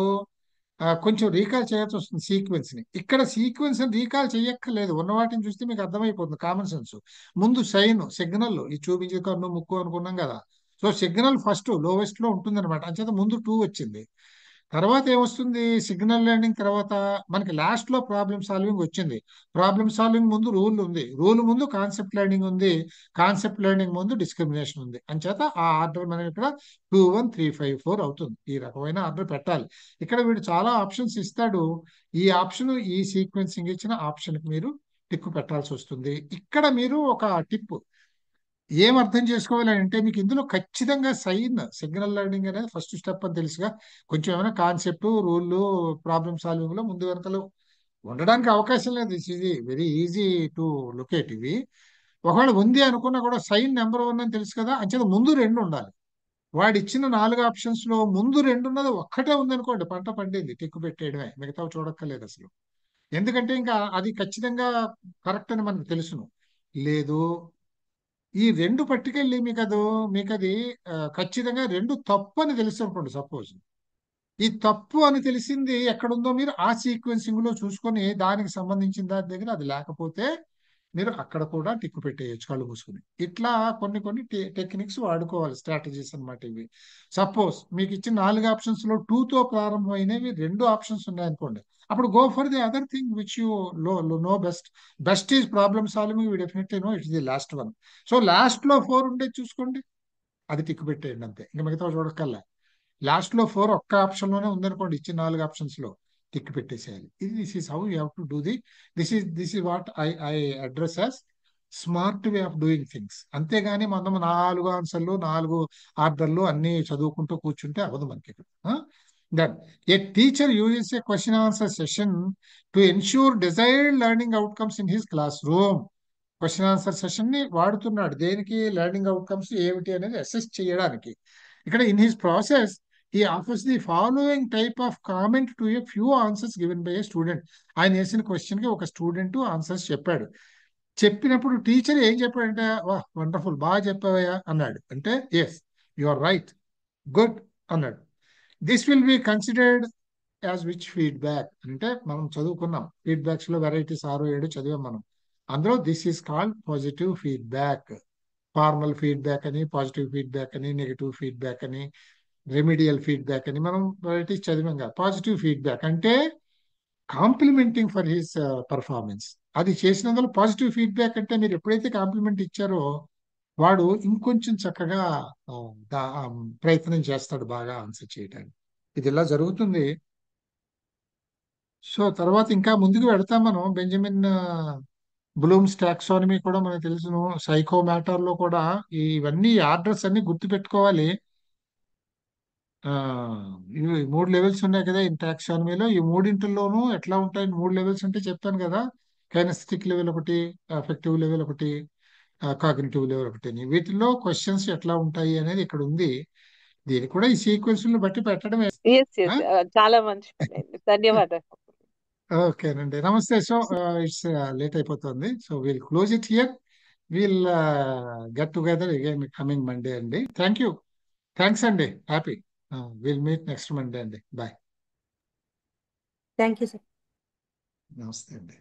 కొంచెం రీకాల్ చేయాల్సి వస్తుంది సీక్వెన్స్ ని. ఇక్కడ సీక్వెన్స్ రీకాల్ చేయక్కర్లేదు, ఉన్న వాటిని చూస్తే మీకు అర్థమైపోతుంది కామన్ సెన్స్. ముందు సైన్ సిగ్నల్, ఇది చూపించే కన్ను ముక్కు అనుకున్నాం కదా. సో సిగ్నల్ ఫస్ట్ లోవెస్ట్ లో ఉంటుంది అనమాట, అంచేత ముందు 2 వచ్చింది. తర్వాత ఏమొస్తుంది? సిగ్నల్ లెర్నింగ్ తర్వాత మనకి లాస్ట్ లో ప్రాబ్లమ్ సాల్వింగ్ వచ్చింది. ప్రాబ్లమ్ సాల్వింగ్ ముందు రూల్ ఉంది, రూల్ ముందు కాన్సెప్ట్ లెర్నింగ్ ఉంది, కాన్సెప్ట్ లెర్నింగ్ ముందు డిస్క్రిమినేషన్ ఉంది. అంచేత ఆ ఆర్డర్ మనం ఇక్కడ 2 1 3 5 4 అవుతుంది. ఈ రకమైన ఆర్డర్ పెట్టాలి. ఇక్కడ వీడు చాలా ఆప్షన్స్ ఇస్తాడు. ఈ ఆప్షన్ ఈ సీక్వెన్సింగ్ ఇచ్చిన ఆప్షన్ కి మీరు టిక్ పెట్టాల్సి వస్తుంది. ఇక్కడ మీరు ఒక టిప్ ఏం అర్థం చేసుకోవాలి అంటే మీకు ఇందులో ఖచ్చితంగా సిగ్నల్ లెర్నింగ్ అనేది ఫస్ట్ స్టెప్ అని తెలుసుగా. కొంచెం ఏమైనా కాన్సెప్ట్, రూల్, ప్రాబ్లమ్ సాల్వింగ్ లో ముందు వెనకలు ఉండడానికి అవకాశం లేదు. This easy very easy to locate ఇవి. ఒకవేళ ఉంది అనుకున్నా కూడా సైన్ నెంబర్ 1 అని తెలుసు కదా, అంచేత ముందు 2 ఉండాలి. వాడు ఇచ్చిన 4 ఆప్షన్స్ లో ముందు 2 ఉన్నది ఒక్కటే ఉంది అనుకోండి, పంట పండింది, టిక్కు పెట్టేయడమే, మిగతావి చూడక్కర్లేదు అసలు. ఎందుకంటే ఇంకా అది ఖచ్చితంగా కరెక్ట్ అని మనకు తెలుసును. లేదు, ఈ రెండు పట్టుకెళ్ళి మీకు అది ఖచ్చితంగా రెండు తప్పు అని తెలుసు అనుకోండి. సపోజ్ ఈ తప్పు అని తెలిసింది ఎక్కడుందో మీరు ఆ సీక్వెన్సింగ్ లో చూసుకొని దానికి సంబంధించిన దాని దగ్గర అది లేకపోతే మీరు అక్కడ కూడా టిక్కు పెట్టేయచ్చు కళ్ళు మూసుకుని. ఇట్లా కొన్ని కొన్ని టెక్నిక్స్ వాడుకోవాలి, స్ట్రాటజీస్ అన్నమాట ఇవి. సపోజ్ మీకు ఇచ్చిన 4 ఆప్షన్స్ లో 2 తో ప్రారంభమైనవి 2 ఆప్షన్స్ ఉన్నాయనుకోండి, అప్పుడు go for the other thing which you know best. Best is problem solving, definitely no it's the last one. So last లో 4 ఉండేది చూసుకోండి, అది టిక్కు పెట్టేయండి అంతే, ఇంకా మిగతా చూడక్కర్లే. లాస్ట్ లో 4 ఒక్క ఆప్షన్ లోనే ఉందనుకోండి, ఇచ్చిన 4 ఆప్షన్స్ లో టిక్ పెట్టేసేయాలి. ఇది this is how you have to do the, this is what I address as smart way of doing things. అంతేగాని మనం 4 ఆన్సర్లు 4 ఆర్డర్లు అన్ని చదువుకుంటూ కూర్చుంటే అవ్వదు మనకి. Then a teacher uses a question answer session to ensure desired learning outcomes in his class room. Question answer session ని వాడుతున్నాడు దేనికి? లెర్నింగ్ అవుట్కమ్స్ ఏమిటి అనేది అసెస్ చేయడానికి. ఇక్కడ in his process he offers the following type of comment to a few answers given by a student. ఆయన వేసిన క్వశ్చన్ కి ఒక స్టూడెంట్ ఆన్సర్స్ చెప్పాడు. చెప్పినప్పుడు టీచర్ ఏం చెప్పాడంటే, వాహ్ వండర్ఫుల్, బాగా చెప్పావయ్యా అన్నాడు. అంటే yes, you are right, good అన్నాడు. This will be considered as which feedback. అంటే మనం చదువుకున్నాం ఫీడ్బ్యాక్స్ లో వెరైటీస్ 6 7 చదివాం మనం. అందులో this is called positive feedback. Formal feedback అని, పాజిటివ్ ఫీడ్బ్యాక్ అని, నెగిటివ్ ఫీడ్బ్యాక్ అని, రెమిడియల్ ఫీడ్బ్యాక్ అని మనం వెరైటీస్ చదివాం కదా. పాజిటివ్ ఫీడ్బ్యాక్ అంటే కాంప్లిమెంటింగ్ ఫర్ హిస్ పర్ఫార్మెన్స్. అది చేసినందులో పాజిటివ్ ఫీడ్బ్యాక్ అంటే మీరు ఎప్పుడైతే కాంప్లిమెంట్ ఇచ్చారో వాడు ఇంకొంచెం చక్కగా ఆ, ప్రయత్నం చేస్తాడు బాగా ఆన్సర్ చేయడానికి. ఇది ఇలా జరుగుతుంది. సో తర్వాత ఇంకా ముందుకు వెళ్తాం మనం. బెంజమిన్ బ్లూమ్స్ టాక్సానమీ కూడా మనకు తెలుసును. సైకో మ్యాటర్ లో కూడా ఇవన్నీ ఆర్డర్స్ అన్ని గుర్తు పెట్టుకోవాలి. ఆ ఇవి 3 లెవెల్స్ ఉన్నాయి కదా ఈ టాక్సానమీలో. ఈ మూడింటిలోనూ ఎట్లా ఉంటాయి? 3 లెవెల్స్ అంటే చెప్పాను కదా, కైనెస్థెటిక్ లెవెల్ ఒకటి, అఫెక్టివ్ లెవెల్ ఒకటి, కాగ్నిటివ్ లెవెల్ ఒకటి అని. వీటిలో క్వశ్చన్స్ ఎట్లా ఉంటాయి అనేది ఇక్కడ ఉంది. దీన్ని కూడా ఈ సీక్వెన్స్ బట్టి పెట్టడమే. ఎస్ ఎస్, చాలా మంచి పని అండి, ధన్యవాదాలు. ఓకేనండి, నమస్తే. సో ఇట్స్ లేట్ అయిపోతుంది, so will close it here. Will get together again coming Monday అండి. థ్యాంక్ యూ, థ్యాంక్స్ అండి, happy. Will meet next Monday అండి. బాయ్. Thank you sir. నమస్తే అండి.